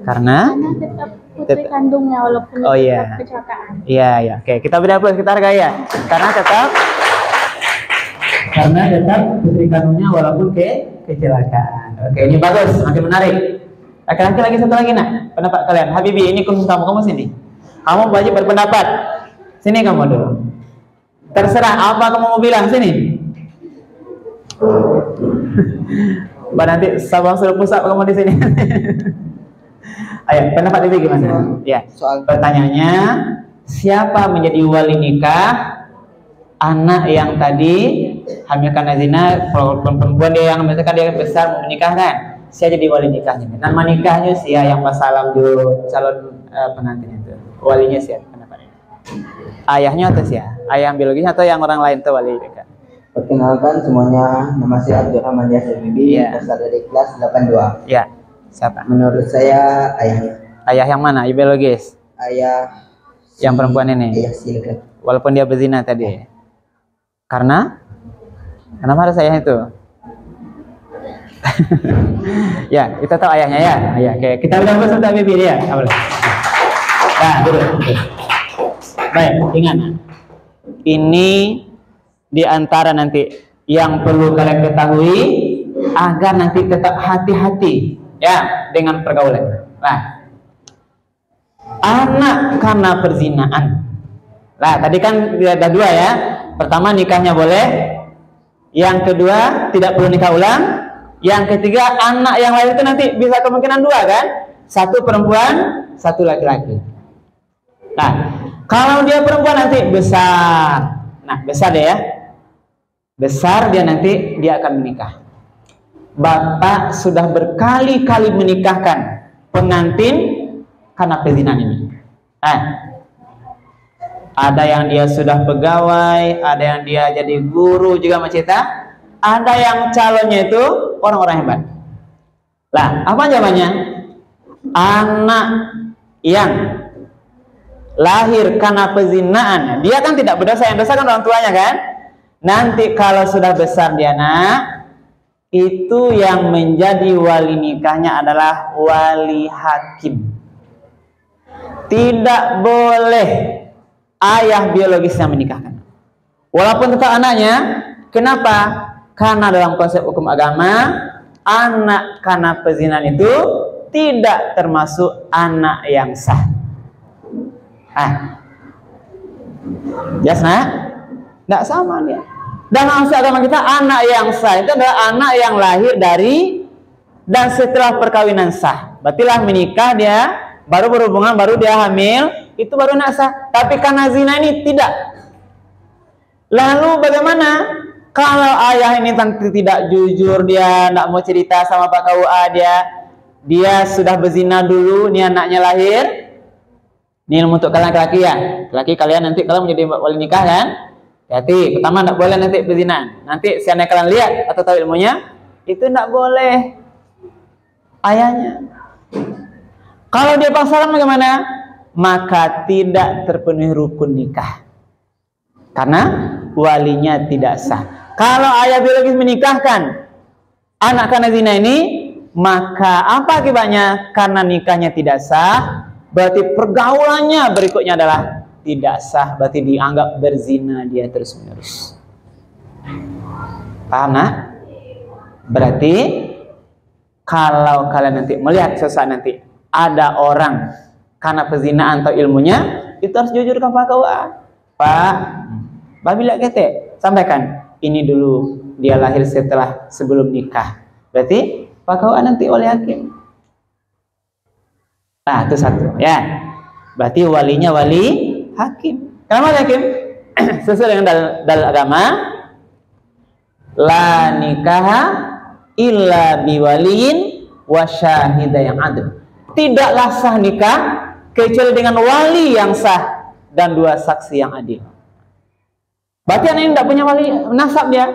Karena tetap putri kandungnya walaupun Oh, iya. tetap kecelakaan. Iya. Oke, kita beri aplaus, kita hargai ya. Karena tetap putri kandungnya walaupun kecelakaan. Oke, ini bagus, makin menarik. Laki-laki lagi satu lagi nak, pendapat kalian. Habibi, ini khusus kamu sini. Kamu wajib berpendapat. Sini kamu dulu. Terserah apa kamu mau bilang, sini. Mbak nanti Sabang suruh pusat kamu di sini. Ayo, pendapat Bibi gimana? Ya. Soal Pertanyaannya, siapa menjadi wali nikah anak yang tadi hamil karena zina, perempuan dia yang misalkan dia besar mau menikah kan? Saya jadi wali nikahnya. Nama nikahnya sia yang pasalam dulu calon pengantin itu. Walinya siapa pendapatnya? Ayahnya atau siapa? Ayah biologisnya atau yang orang lain tuh wali nikah? perkenalkan semuanya, nama saya Abdurrahman Yasir Bibi, Iya. berasal dari kelas 82. Ya. Siapa? Menurut saya ayahnya, Ayah yang mana? Ayah biologis. ayah Yang perempuan ini. ayah si laki-laki. Walaupun dia berzina tadi. Karena kenapa harus ayah itu? Ya, kita tahu ayahnya ya. Ayah. Oke, kita udah bersama Bibi dia. Nah, duduk. Baik, ingat. Ini di antara nanti yang perlu kalian ketahui agar nanti tetap hati-hati ya dengan pergaulan. Nah, anak karena perzinaan. Nah, tadi kan ada dua ya. Pertama nikahnya boleh. Yang kedua tidak perlu nikah ulang. Yang ketiga anak yang lain itu nanti bisa kemungkinan dua kan? Satu perempuan, satu laki-laki. Nah, kalau dia perempuan nanti besar. Nah, besar deh ya. Besar dia nanti dia akan menikah. Bapak sudah berkali-kali menikahkan pengantin karena perzinahan ini. Ada yang dia sudah pegawai, ada yang dia jadi guru juga maceta, ada yang calonnya itu orang-orang hebat. Lah, apa jawabannya? Anak yang lahir karena perzinahan, dia kan tidak berdosa, yang dosa kan orang tuanya kan? Nanti kalau sudah besar dia nak, itu yang menjadi wali nikahnya adalah wali hakim. Tidak boleh ayah biologisnya menikahkan. Walaupun tetap anaknya, kenapa? Karena dalam konsep hukum agama, anak karena perzinahan itu tidak termasuk anak yang sah. Jelas nak? Tidak sama dia. Dalam konsep agama kita, anak yang sah itu adalah anak yang lahir dari dan setelah perkawinan sah. Berarti menikah dia, baru berhubungan, baru dia hamil, itu baru anak sah. Tapi karena zina ini tidak. Lalu bagaimana kalau ayah ini tidak jujur, dia tidak mau cerita sama Pak KUA, dia sudah berzina dulu, ini anaknya lahir. Ini untuk kalian laki-laki ya. Laki kalian nanti kalian menjadi wali nikah kan? Hati, pertama tidak boleh nanti berzina. Nanti seandainya kalian lihat atau tahu ilmunya, itu tidak boleh ayahnya. Kalau dia pasaran bagaimana? Maka tidak terpenuhi rukun nikah, karena walinya tidak sah. Kalau ayah biologis menikahkan anak karena zina ini, maka apa akibatnya? Karena nikahnya tidak sah, berarti pergaulannya berikutnya adalah tidak sah, berarti dianggap berzina dia terus menerus. Paham nak? Berarti kalau kalian nanti melihat sesaat nanti ada orang karena pezinaan atau ilmunya, itu harus jujur ke Pak KUA. Pak, babila kete, sampaikan ini dulu dia lahir setelah sebelum nikah. Berarti Pak KUA nanti oleh hakim. Nah, itu satu ya. Berarti walinya wali hakim. Kenapa hakim? Sesuai dengan dalil agama, la nikaha illa biwaliin wa syahida yang adil. Tidaklah sah nikah kecuali dengan wali yang sah dan dua saksi yang adil. Berarti anak ini tidak punya wali nasab dia.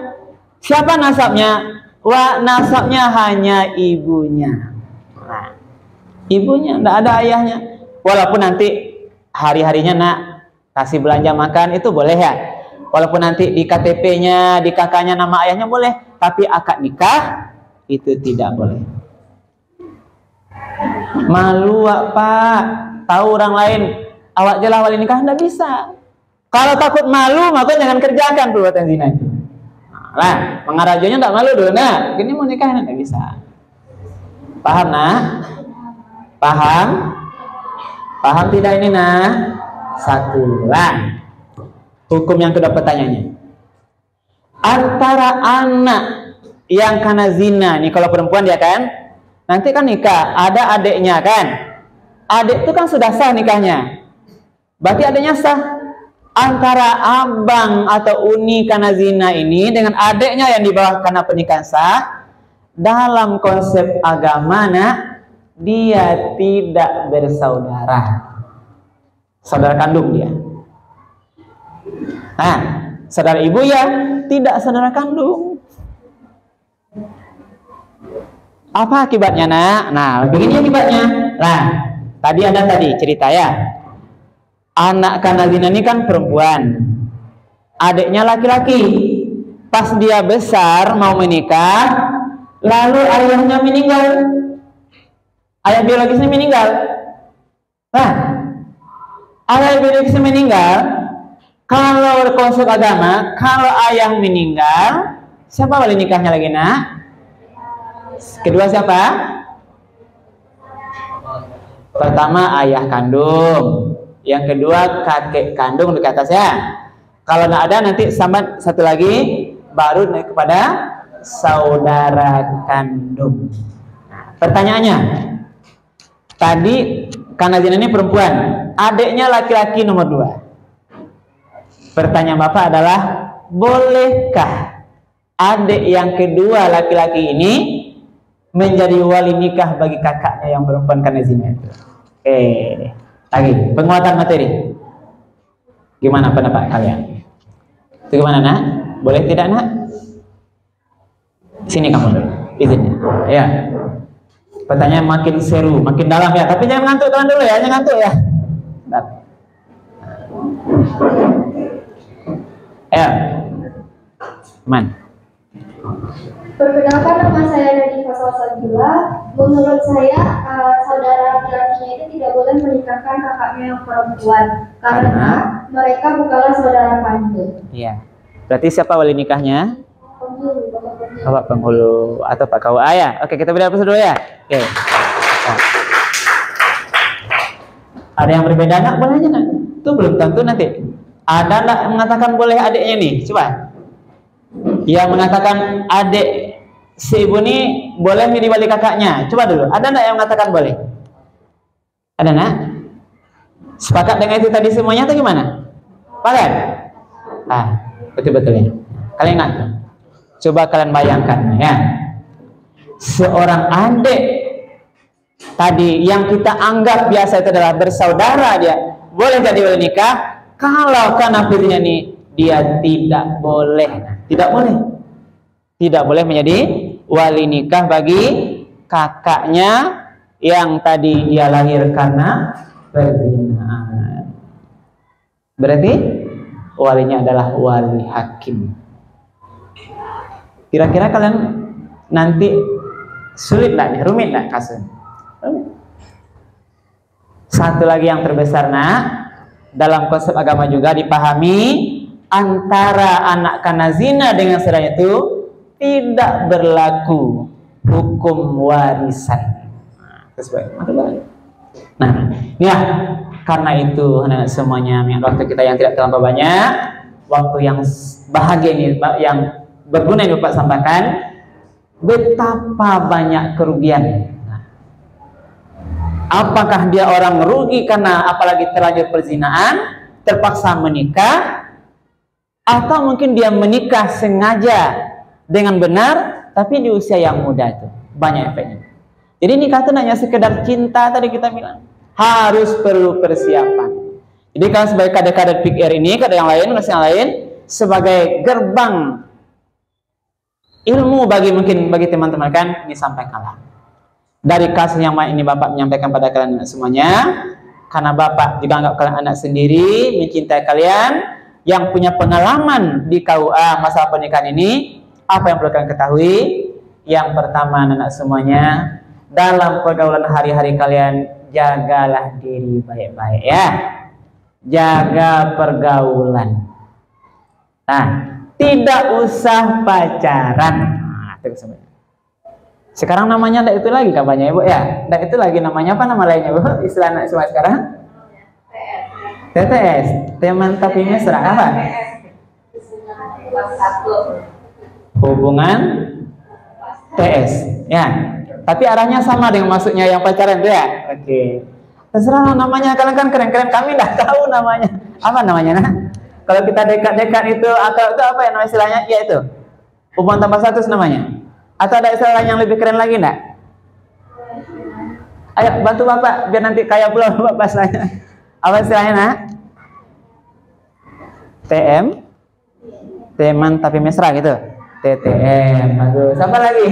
Siapa nasabnya? Wah, nasabnya hanya ibunya. Nah, ibunya, tidak ada ayahnya. Walaupun nanti hari-harinya nak kasih belanja makan itu boleh ya. Walaupun nanti di KTP-nya, di kakaknya nama ayahnya boleh, tapi akad nikah itu tidak boleh. Malu Pak, tahu orang lain awak jelah wali nikah, tidak bisa. Kalau takut malu maka jangan kerjakan perbuatan zina itu. Nah, mengarajonya tidak malu dulu, nah gini mau nikah tidak bisa. Paham nak? Paham? Paham tidak ini nak? Satu lah. Hukum yang kedua pertanyaannya, antara anak yang karena zina nih, kalau perempuan dia kan nanti kan nikah, ada adiknya kan, adik itu kan sudah sah nikahnya, berarti adiknya sah. Antara abang atau uni karena zina ini dengan adiknya yang di bawah karena pernikahan sah, dalam konsep agama nak, dia tidak bersaudara, saudara kandung dia. Nah, saudara ibu ya tidak saudara kandung. Apa akibatnya nak? Nah, begini akibatnya. Nah, tadi cerita ya. Anak karena zina ini kan perempuan, adiknya laki-laki. Pas dia besar mau menikah, lalu ayahnya meninggal, ayah biologisnya meninggal. Nah, ayah biologisnya meninggal. Kalau konsep agama, kalau ayah meninggal, siapa wali nikahnya lagi nak? Kedua siapa? Pertama ayah kandung, yang kedua kakek kandung di atasnya. Kalau nggak ada nanti sama satu lagi baru naik kepada saudara kandung. Nah, pertanyaannya, tadi karena zina ini perempuan, adiknya laki-laki nomor 2. Pertanyaan Bapak adalah, bolehkah adik yang kedua laki-laki ini menjadi wali nikah bagi kakaknya yang perempuan karena zina itu? Oke, lagi penguatan materi. Gimana pendapat kalian? Itu gimana nak? Boleh tidak nak? Sini kamu dulu, izinnya. Ya. Pertanyaan makin seru, makin dalam ya. Tapi jangan ngantuk kalian dulu ya, jangan ngantuk ya. Bentar. Ya, Man. Perkenalkan, nama saya Nadi Fasal Sabila. Menurut saya, saudara laki-lakinya itu tidak boleh menikahkan kakaknya yang perempuan karena mereka bukanlah saudara kandung. Iya. Berarti siapa wali nikahnya? Penghulu, Bapak penghulu atau Pak KUA ya? Oke, kita beri apa dulu ya? Oke. Nah. Ada yang berbeda nggak? Boleh aja nggak? Itu belum tentu nanti. Ada nggak mengatakan boleh adiknya nih? Coba. Yang mengatakan adik si ibu ini boleh menjadi wali kakaknya. Coba dulu. Ada nggak yang mengatakan boleh? Ada nggak? Sepakat dengan itu tadi semuanya atau gimana? Sepakat? Ah, betul-betul ya. Kalian ingat? Coba kalian bayangkan ya. Seorang adik tadi yang kita anggap biasa itu adalah bersaudara dia, boleh jadi wali nikah kalau karena pilihnya ini dia tidak boleh menjadi wali nikah bagi kakaknya yang tadi dia lahir karena perzinahan. Berarti walinya adalah wali hakim. Kira-kira kalian nanti sulit nggak nih, rumit nggak kasus? Satu lagi yang terbesar dalam konsep agama juga dipahami, antara anak karena zina dengan saudaranya itu tidak berlaku hukum warisan. Nah, ya karena itu semuanya waktu kita yang tidak terlalu banyak, waktu yang bahagia ini yang berguna yang Bapak sampaikan, betapa banyak kerugian. Apakah dia orang merugi karena apalagi terlanjur perzinahan, terpaksa menikah, atau mungkin dia menikah sengaja dengan benar tapi di usia yang muda, itu banyak efeknya. Jadi nikah itu hanya sekedar cinta, tadi kita bilang harus perlu persiapan. Jadi kalau sebagai kader-kader PIKR ini, kader yang lain, sebagai gerbang ilmu bagi teman-teman kan, ini sampaikanlah. Dari kasus yang ini Bapak menyampaikan pada kalian semuanya, karena Bapak juga anggap kalian anak sendiri, mencintai kalian, yang punya pengalaman di KUA masalah pernikahan ini. Apa yang perlu kalian ketahui? Yang pertama, anak semuanya, dalam pergaulan hari-hari kalian, jagalah diri baik-baik ya. Jaga pergaulan. Nah, tidak usah pacaran. Sekarang namanya ndak itu lagi kabarnya Ibu ya. Ndak itu lagi namanya, apa nama lainnya Bu? Istilah anak semua sekarang? TTS, teman tapi mesra apa? Hubungan TS ya. Tapi arahnya sama dengan maksudnya yang pacaran itu ya. Oke. Terserah namanya, kalian kan keren-keren, kami ndak tahu namanya. Apa namanya Kalau kita dekat-dekat itu atau itu apa ya nama istilahnya? Ya itu. Hubungan tanpa status namanya. Atau ada istilah yang lebih keren lagi enggak? Ayo bantu Bapak biar nanti kaya pula Bapak saya. Apa istilahnya TM, teman tapi mesra gitu. TTM. Bagus. Siapa lagi?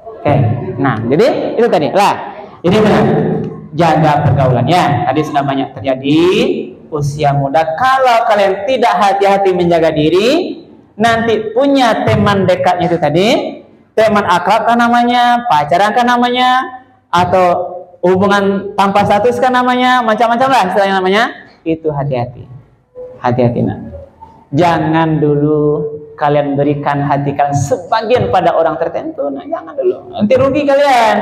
Oke. Nah, jadi itu tadi. Ini benar. Jaga pergaulannya. Tadi sudah banyak terjadi usia muda. Kalau kalian tidak hati-hati menjaga diri, nanti punya teman dekatnya itu tadi, teman akrab kan namanya, pacaran kan namanya, atau hubungan tanpa status kan namanya, macam-macam lah istilahnya namanya. Itu hati-hati. Hati-hati jangan dulu kalian berikan hati kalian sebagian pada orang tertentu. Nah, jangan dulu. Nanti rugi kalian.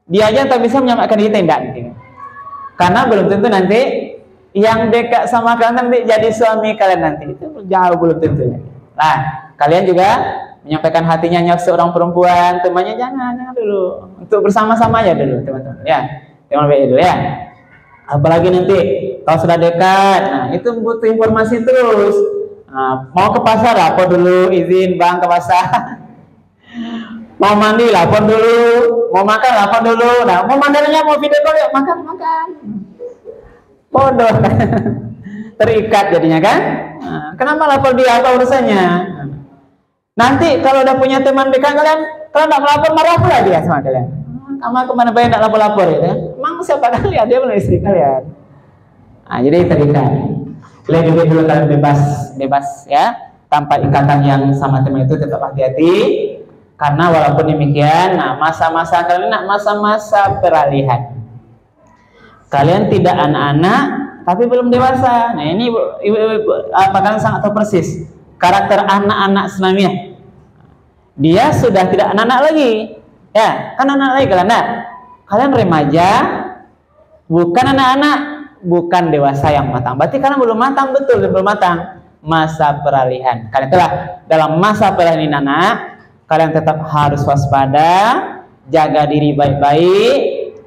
Dia aja tak bisa menyamakan kita tidak. Karena belum tentu nanti yang dekat sama kalian nanti jadi suami kalian nanti. Itu jauh belum tentu. Nah, kalian juga menyampaikan hatinya seorang perempuan, temannya jangan dulu. Untuk bersama-sama aja dulu, teman-teman. Ya, teman baik dulu ya. Apalagi nanti kalau sudah dekat, nah itu butuh informasi terus. Nah, mau ke pasar, lapor dulu, izin bang ke pasar. Mau mandi, lapor dulu. Mau makan, lapor dulu. Nah, mau mandannya, mau video call, yuk makan. Bodoh. Terikat jadinya kan. Nah, kenapa lapor dia, apa urusannya? Nanti kalau udah punya teman dekat kalian, kalau tidak melapor marah pula dia sama kalian. Kamu kemana banyak tidak lapor-lapor ya? Emang siapa kalian? Dia bukan istri kalian. Nah, jadi terikat. Lebih dulu kalian bebas ya, tanpa ikatan yang sama teman itu. Tetap hati-hati karena walaupun demikian, nah masa-masa kalian masa-masa peralihan. Kalian tidak anak-anak tapi belum dewasa. Nah ini ibu-ibu kalian sangat tahu persis karakter anak-anak Islamiyah. Dia sudah tidak anak-anak lagi, ya kan anak lagi kalian. Nah, kalian remaja, bukan anak-anak, bukan dewasa yang matang. Berarti kalian belum matang, betul belum matang. Masa peralihan. Kalian telah dalam masa peralihan ini anak. Kalian tetap harus waspada, jaga diri baik-baik,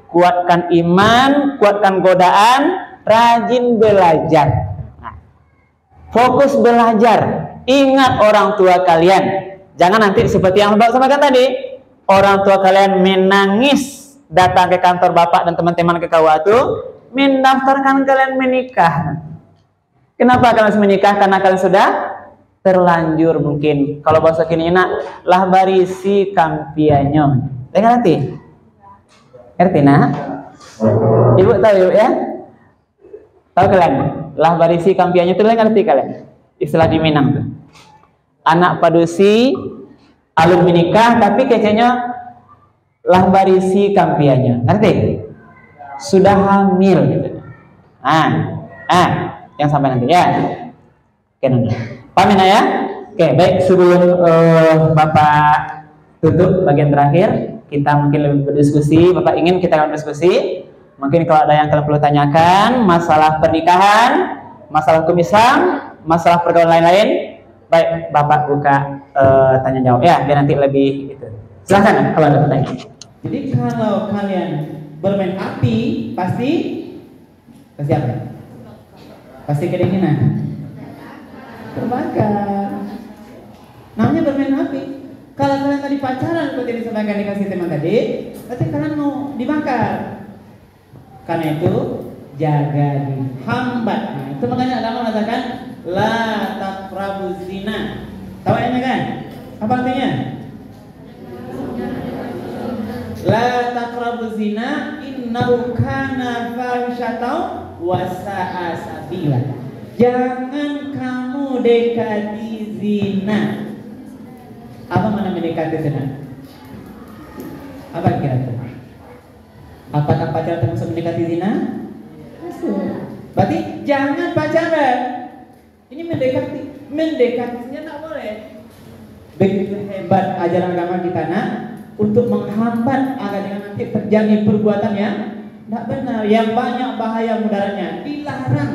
kuatkan iman, kuatkan godaan, rajin belajar. Nah, fokus belajar. Ingat orang tua kalian. Jangan nanti seperti yang Bapak sampaikan tadi, orang tua kalian menangis datang ke kantor Bapak dan teman-teman ke KUA itu, mendaftarkan kalian menikah. Kenapa kalian harus menikah? Karena kalian sudah terlanjur mungkin. Kalau bahasa kini nak lah barisi kampianyo. Dengar nanti. Ngerti nak? Ibu tahu ibu ya? Tahu kalian? Lah barisi kampianyo itu ngerti kalian? Istilah di Minang tuh. Anak padusi alun menikah tapi kecenya lah barisi kampiannya, ngerti? Sudah hamil gitu. Yang sampai nanti ya. Oke nanti. Paham ya? Oke, baik sebelum Bapak tutup bagian terakhir, kita mungkin lebih berdiskusi. Bapak ingin kita berdiskusi. Mungkin kalau ada yang kalian perlu tanyakan, masalah pernikahan, masalah hukum Islam, masalah pergaulan lain-lain, baik Bapak buka tanya jawab ya, biar nanti lebih itu. Silakan kalau ada pertanyaan. Jadi kalau kalian bermain api pasti apa? Pasti kedinginan, terbakar. Namanya bermain api. Kalau kalian tadi pacaran seperti disampaikan dikasih teman tadi, berarti kalian mau dibakar. Karena itu jaga dihambat. Nah, itu makanya agama mengatakan la taqrabuz zina. Tahu ayatnya kan? Apa artinya? La taqrabuz zina innahu kana fahisyatan wa sa'a sabila. Jangan kamu dekati zina. Apa mana mendekati zina? Apa kira-kira? Apakah pacaran termasuk mendekati zina? Berarti jangan pacaran. Ini mendekatinya tak boleh. Begitu hebat ajaran agama kita untuk menghambat agar jangan nanti terjadi perbuatan yang tidak benar, yang banyak bahaya mudaratnya, dilarang.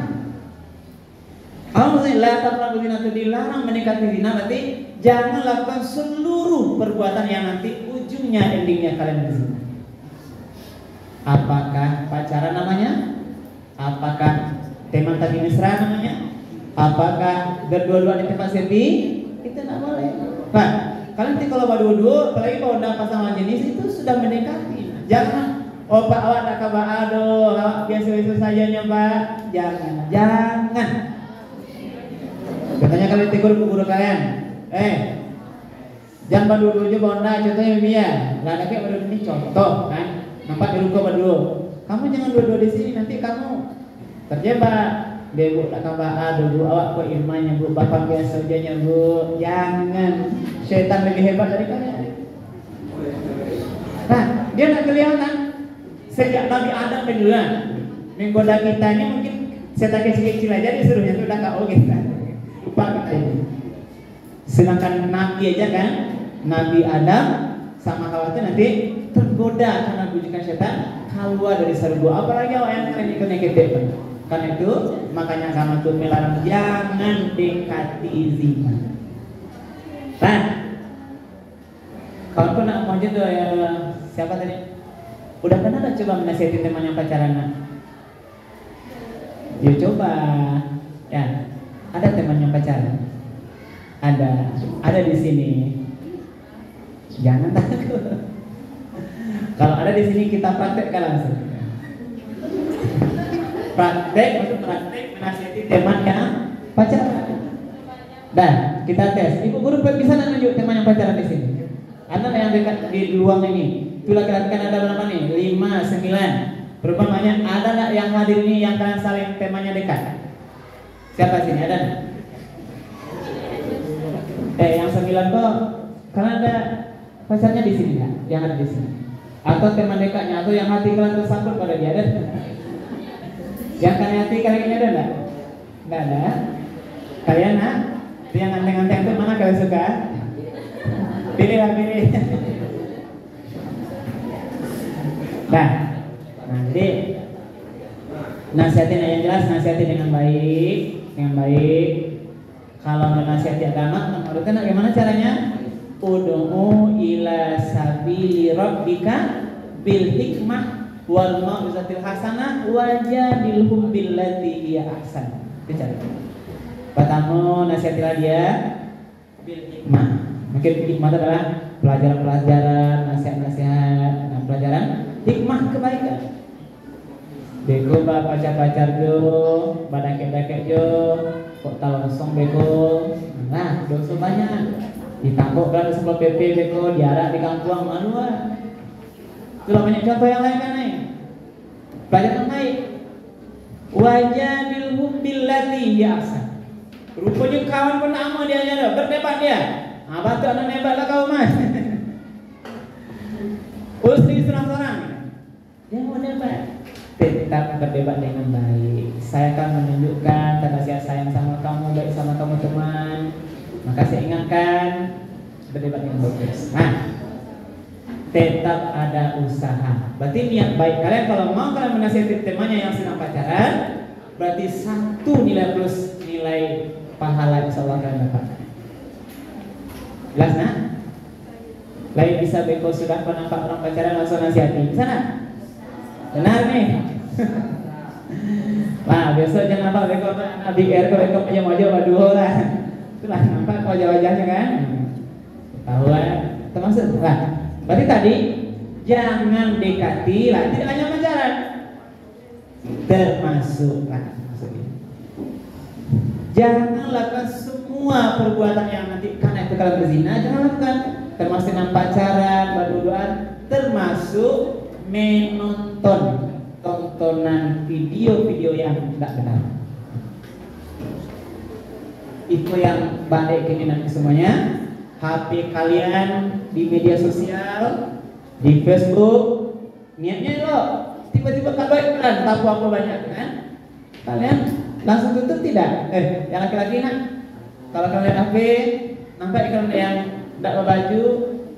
Apa maksudnya la taqrabu zina itu dilarang mendekati zina, berarti jangan lakukan seluruh perbuatan yang nanti ujungnya endingnya kalian berzina. Apakah pacaran namanya? Apakah teman tadi mesra namanya? Apakah berdua-dua di tempat sepi? Itu tidak boleh. Nah, kalian nanti kalau berdua-dua, apalagi kalau udah pasangan jenis itu sudah mendekati. Jangan, oh Pak awak tak kabar aduh, awak biasa-biasa saja nya Pak. Jangan. Katanya kalian tegur guru kalian, jangan berdua-dua aja bonda, contohnya Mia. Lah tapi berdua ini contoh kan. Nampak di ruko berdua. Kamu jangan dua-dua di sini, nanti kamu terjebak. Dia bu tak kabar dulu awak kok ilmunya bu, bapak biasa ujanya bu. Jangan, syaitan lebih hebat dari kalian. Nah, dia nak kelihatan sejak Nabi Adam berdua menggoda kita ini mungkin setan kecil-kecil aja disuruhnya itu udah kau kita. Lupa kita ini. Sedangkan Nabi aja kan, Nabi Adam sama Hawa itu nanti tergoda karena bujukan setan keluar dari surga. Apalagi awak yang kalian ikut-ikut. Karena itu makanya agama itu melarang jangan dekati zina. Nah, kalau pun nak lanjut tuh siapa tadi? Udah pernah tak coba menasihati teman yang pacaran? Yuk coba. Ya, ada teman yang pacaran. Ada di sini. Jangan takut. Kalau ada di sini kita praktekkan langsung. Praktek menasihati teman yang pacaran. Dan kita tes. Ibu guru bisa nunjuk teman yang pacaran di sini. Anak yang dekat di ruang ini. Itu laki-laki ada berapa nih? 5, 9. Perumpamannya ada nggak yang hadir ini yang kalian saling temanya dekat? Siapa sini ada? Yang 9 kok kalian ada pacarnya di sini nggak? Yang ada di sini? Atau teman dekatnya? Atau yang hati kalian tersambut pada dia ada? Yang kalian hati kalian ini ada enggak? Enggak ada. Kalian yang ganteng-ganteng itu mana kalian suka? Pilih. Nah, nanti nasihatin yang jelas, nasihatin dengan baik. Kalau menasihati agama, menurutnya gimana caranya? Ud'u ila sabili rabbika bil hikmah wal mau'izatil hasanah wajadilhum billati hiya ahsan. Itu cara. Pertama, nasihatilah dia bil hikmah. Mungkin hikmah adalah pelajaran-pelajaran, nasihat-nasihat, pelajaran hikmah kebaikan. Beko ba pacar-pacar jo, badakek-dakek jo, kok talosong beko. Nah, dosa banyak. Ditangkap kan sebelah PP beko, diarak di kampung malu ah. Itulah banyak contoh yang lain kan nih. Pelajaran baik. Wajadilhum billati biasa. Rupanya kawan pun nama dia ada, berdebat dia. Abang tu anak hebat lah kau mas. Usri seorang-seorang. Dia mau debat. Tetap berdebat dengan baik. Saya akan menunjukkan tanda sayang sama kamu, baik sama kamu teman. Maka saya ingatkan berdebat dengan bagus. Nah, tetap ada usaha. Berarti niat baik kalian kalau mau kalian menasihati temannya yang sedang pacaran, berarti 1 nilai plus nilai pahala insyaallah kalian dapat. Jelas nah? Lain bisa beko sudah nampak orang pacaran langsung nasihati. Di sana? Benar nih. Nah, biasa jangan nampak beko Abi R kalau beko punya wajah waduh lah. Itulah nampak wajah-wajahnya kan. Tahu lah, termasuk. Nah, berarti tadi jangan dekati lah, tidak hanya pacaran. Termasuk lah maksudnya. Jangan lakukan semua perbuatan yang nanti karena itu kalau berzina, jangan lakukan. Termasuk dengan pacaran, berduaan, termasuk menonton tontonan video-video yang tidak benar. Itu yang balik kini nanti semuanya. HP kalian di media sosial, di Facebook, niatnya lo tiba-tiba kabar iklan, tahu apa banyak kan? Kalian langsung tutup tidak? Yang laki-laki nak, kalau kalian HP nampak iklan yang tidak berbaju,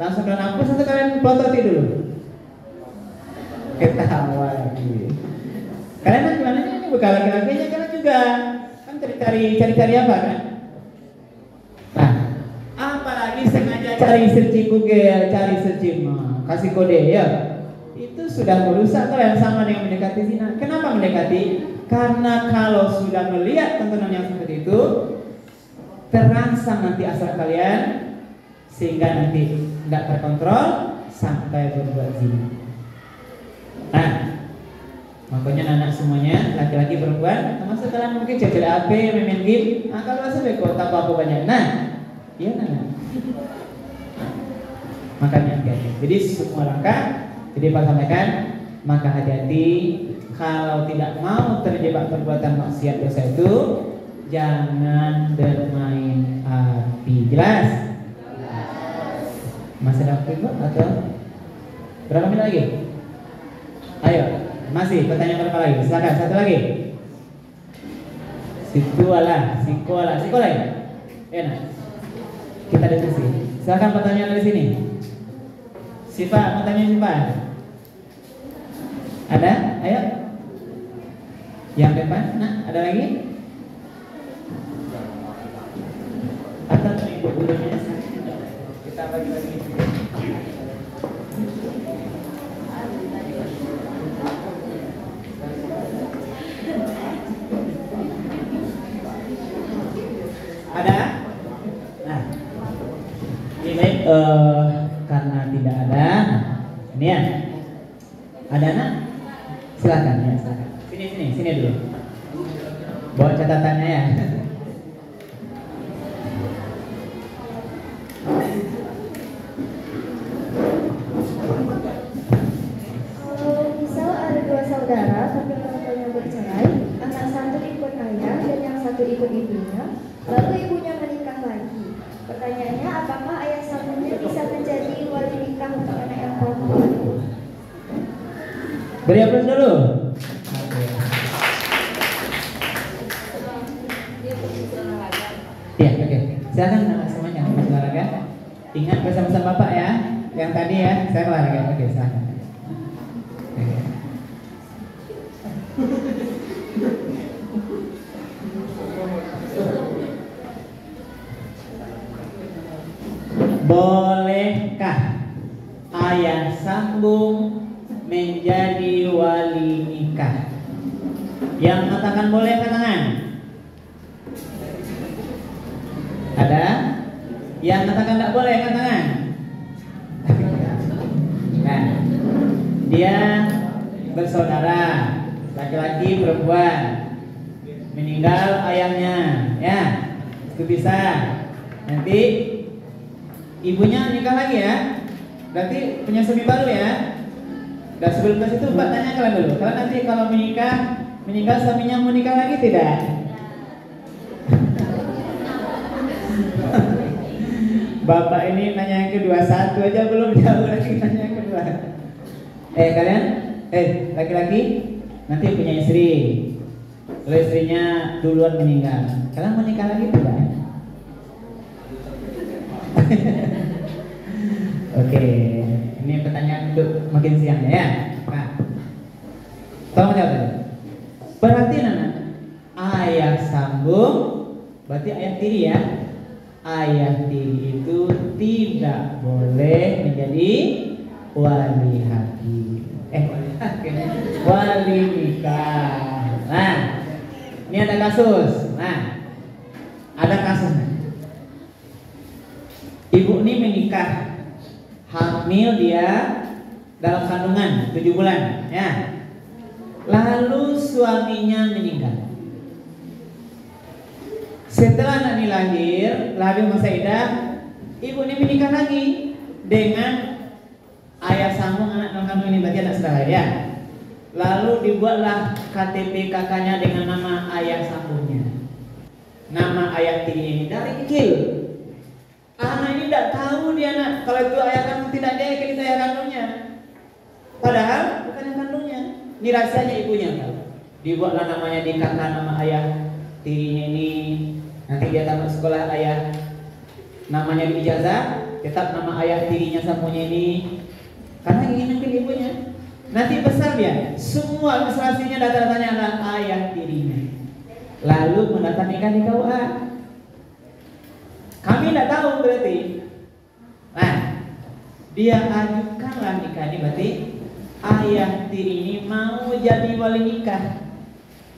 langsung kalian hapus atau kalian pelototi dulu? Ketawa lagi. Kalian nak gimana ini? Bukan laki-lakinya kalian juga kan cari-cari apa kan? Apalagi sengaja cari searching Google, cari searching kasih kode ya. Itu sudah merusak kalian sama dengan mendekati zina. Kenapa mendekati? Karena kalau sudah melihat tontonan yang seperti itu, terangsang nanti asal kalian sehingga nanti tidak terkontrol sampai berbuat zina. Nah, makanya anak semuanya laki-laki perempuan, termasuk kalian mungkin cek HP, main game. Nah, kalau sampai kok tak apa-apa banyak. Nah, iya nana. Makanya hati-hati. Jadi semua langkah, jadi Pak sampaikan, maka hati-hati kalau tidak mau terjebak perbuatan maksiat dosa itu, jangan bermain api. Jelas? Masih ada waktu atau berapa menit lagi? Ayo, masih pertanyaan berapa lagi? Silakan satu lagi. Sikola ya? Ya nah. Kita diskusi. Silakan pertanyaan dari sini. Siapa? Pertanyaan siapa? Ada? Ayo. Yang depan. Nah, ada lagi? Atau ibu gurunya kita bagi-bagi. Ada? Nah. Ini karena tidak ada, ini ya. Ada anak? Silakan ya, silakan. Sini dulu. Bawa catatannya ya. Misal ada 2 saudara tapi orang tuanya bercerai, anak satu ikut ayah dan yang satu ikut ibunya, lalu ibunya menikah lagi. Pertanyaannya, apakah ayah satunya bisa menjadi wali nikah untuk anak yang perempuan? Beri aplaus dulu. Ya, oke. Silakan anak semuanya olahraga. Ingat bersama-sama Bapak ya. Yang tadi ya, saya olahraga. Oke, silakan. Bolehkah ayah sambung menjadi wali nikah? Yang katakan boleh angkat tangan. Ada? Yang katakan tidak boleh angkat tangan. Nah, dia bersaudara laki-laki perempuan meninggal ayahnya, ya itu bisa. Nanti ibunya nikah lagi ya, berarti punya suami baru ya. Dan sebelum ke situ Mbak tanya kalian dulu, kalau nanti kalau meninggal suaminya mau nikah lagi tidak? Bapak ini nanya yang kedua, satu aja belum jauh lagi nanya yang kedua. Kalian, laki-laki nanti punya istri, lalu istrinya duluan meninggal, kalian mau nikah lagi tidak? Oke, ini pertanyaan untuk makin siang ya. Nah, tolong jawab. Berarti Nana, ayah sambung, berarti ayah tiri ya. Ayah tiri itu tidak boleh menjadi wali hakim. Wali nikah. Nah, ini ada kasus. Nah, ada kasus. Ibu ini menikah, hamil dia dalam kandungan 7 bulan, ya. Lalu suaminya meninggal. Setelah anak ini lahir masa idah, ibu ini menikah lagi dengan ayah sambung anak dalam kandungan ini, berarti anak saudara ya. Lalu dibuatlah KTP kakaknya dengan nama ayah sambungnya, nama ayah tiri ini dari kecil. Anak ini tidak tahu dia anak, kalau itu ayah kandung tidak dia yakin itu ayah kandungnya. Padahal bukan ayah kandungnya. Ini rahasianya ibunya tahu. Dibuatlah namanya di kakak nama ayah tirinya ini. Nanti dia tamat sekolah ayah namanya di ijazah, tetap nama ayah tirinya sambungnya ini. Karena ingin nempel ibunya. Nanti besar dia, semua administrasinya data-datanya adalah ayah tirinya. Lalu mendatangkan di KUA. Kami tidak tahu berarti. Nah, dia ajukanlah nikah ini, berarti ayah tiri ini mau jadi wali nikah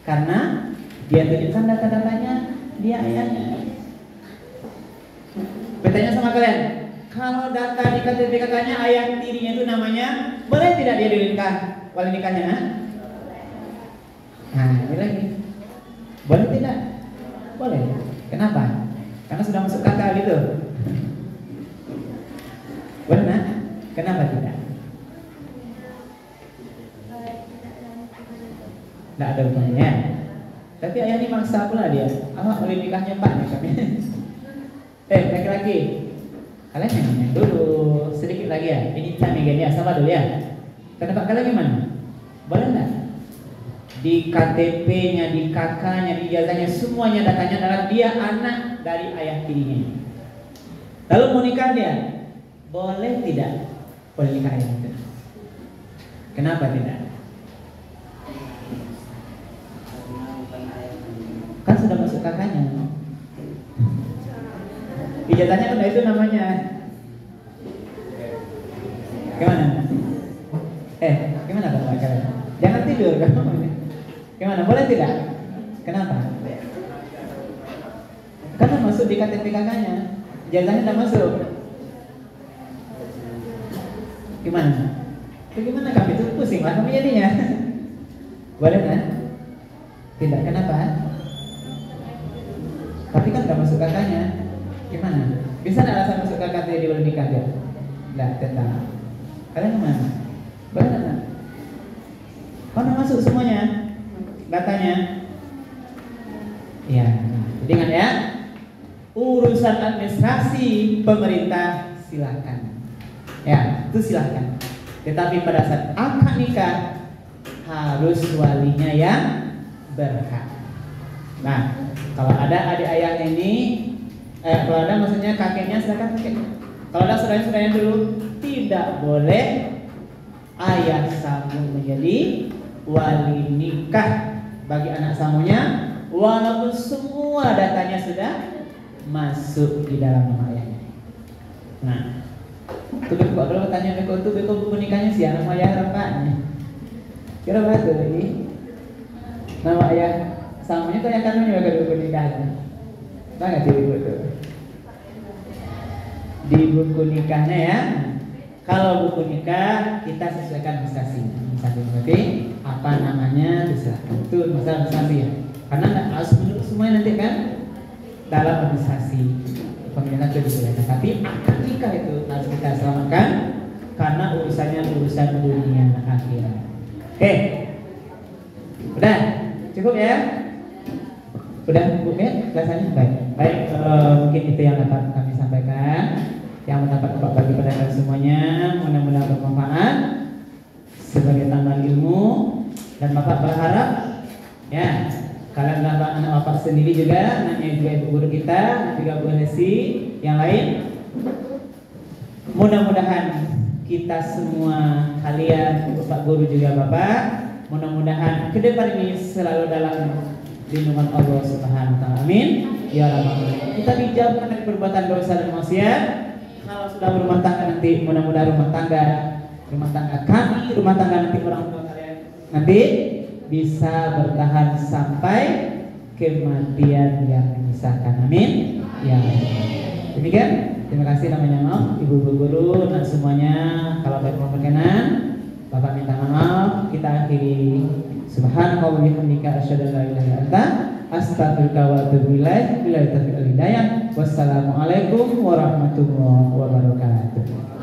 karena dia tunjukkan data-datanya dia ayahnya. Bertanya sama kalian, kalau data di KTP kakaknya ayah tirinya itu namanya, boleh tidak dia dinikah wali nikahnya? Nah, ini lagi, boleh tidak? Boleh. Kenapa? Karena sudah masuk kakak gitu. Boleh nak? Kenapa tidak? Tidak ada hubungannya. Tapi ayah ini maksa pula dia. Awak boleh nikahnya Pak nih kami. Laki-laki, kalian yang dulu sedikit lagi ya. Ini time again ya, sabar dulu ya. Pendapat kalian gimana? Boleh nggak? Di KTP-nya, di kakaknya, di ijazahnya, semuanya datanya adalah dia anak dari ayah tirinya. Lalu mau nikah dia, boleh tidak? Boleh nikah ayah itu. Kenapa tidak? Kan sudah masuk kakaknya. Ijazahnya kan itu namanya. Gimana? Gimana Pak kalian? Jangan tidur kamu. Gimana? Boleh tidak? Kenapa? Karena masuk di KTP kakaknya. Ijazahnya tidak masuk. Gimana? Bagaimana kami itu pusing lah kami jadinya. Boleh kan? Tidak. Kenapa? Tapi kan tidak masuk kakaknya. Gimana? Bisa tidak alasan masuk kakak dia di nikah dia? Tidak, tetap. Kalian kemana? Boleh tidak? Mana masuk semuanya? Datanya? Ya, jadi ingat ya. Urusan administrasi pemerintah silakan. Ya, itu silakan. Tetapi pada saat akad nikah harus walinya yang berhak. Nah, kalau ada adik ayahnya ini, kalau ada maksudnya kakeknya, silakan kakeknya. Kalau ada saudara-saudaranya dulu, tidak boleh ayah sambung menjadi wali nikah bagi anak sambungnya, walaupun semua datanya sudah masuk di dalam nama ayahnya. Nah, itu beko kalau bertanya beko itu beko buku nikahnya sih nama ayah rempahnya. Kira berapa ini? Nama ayah sambungnya tuh yang kan juga buku nikahnya. Banget di buku itu. Di buku nikahnya ya. Kalau buku nikah kita sesuaikan administrasinya. Misalnya berarti apa namanya bisa. ikut masalah administrasi ya. Karena nggak harus menurut semuanya nanti kan dalam administrasi pemilihan itu dibolehkan. Tapi akad nikah itu harus kita selamatkan karena urusannya urusan dunia akhirat. Oke, udah cukup ya. Udah cukup ya kelasannya. Baik, mungkin itu yang dapat kami sampaikan, yang mendapat bagi pada kalian semuanya. Mudah-mudahan bermanfaat sebagai tambahan ilmu, dan Bapak berharap ya kalian dapat anak Bapak sendiri juga, anaknya juga ibu guru kita, juga Bu Hesi, yang lain. Mudah-mudahan kita semua, kalian, Bapak guru juga Bapak, mudah-mudahan ke depan ini selalu dalam lindungan Allah Subhanahu wa taala. Amin. Ya rabbal alamin. Kita dijauhkan dari perbuatan dosa dan maksiat. Kalau sudah berumah tangga nanti, mudah-mudahan rumah tangga kami, rumah tangga nanti orang tua kalian nanti bisa bertahan sampai kematian yang memisahkan. Amin. Ya. Demikian. Terima kasih, namanya maaf ibu guru dan semuanya. Kalau baik berkenan, Bapak minta maaf. Kita akhiri. Subhanallah wa bihamdika asyhadu an la ilaha illa anta astaghfiruka wa atubu ilaik. Billahi taufiq wal hidayah. Wassalamualaikum warahmatullahi wabarakatuh.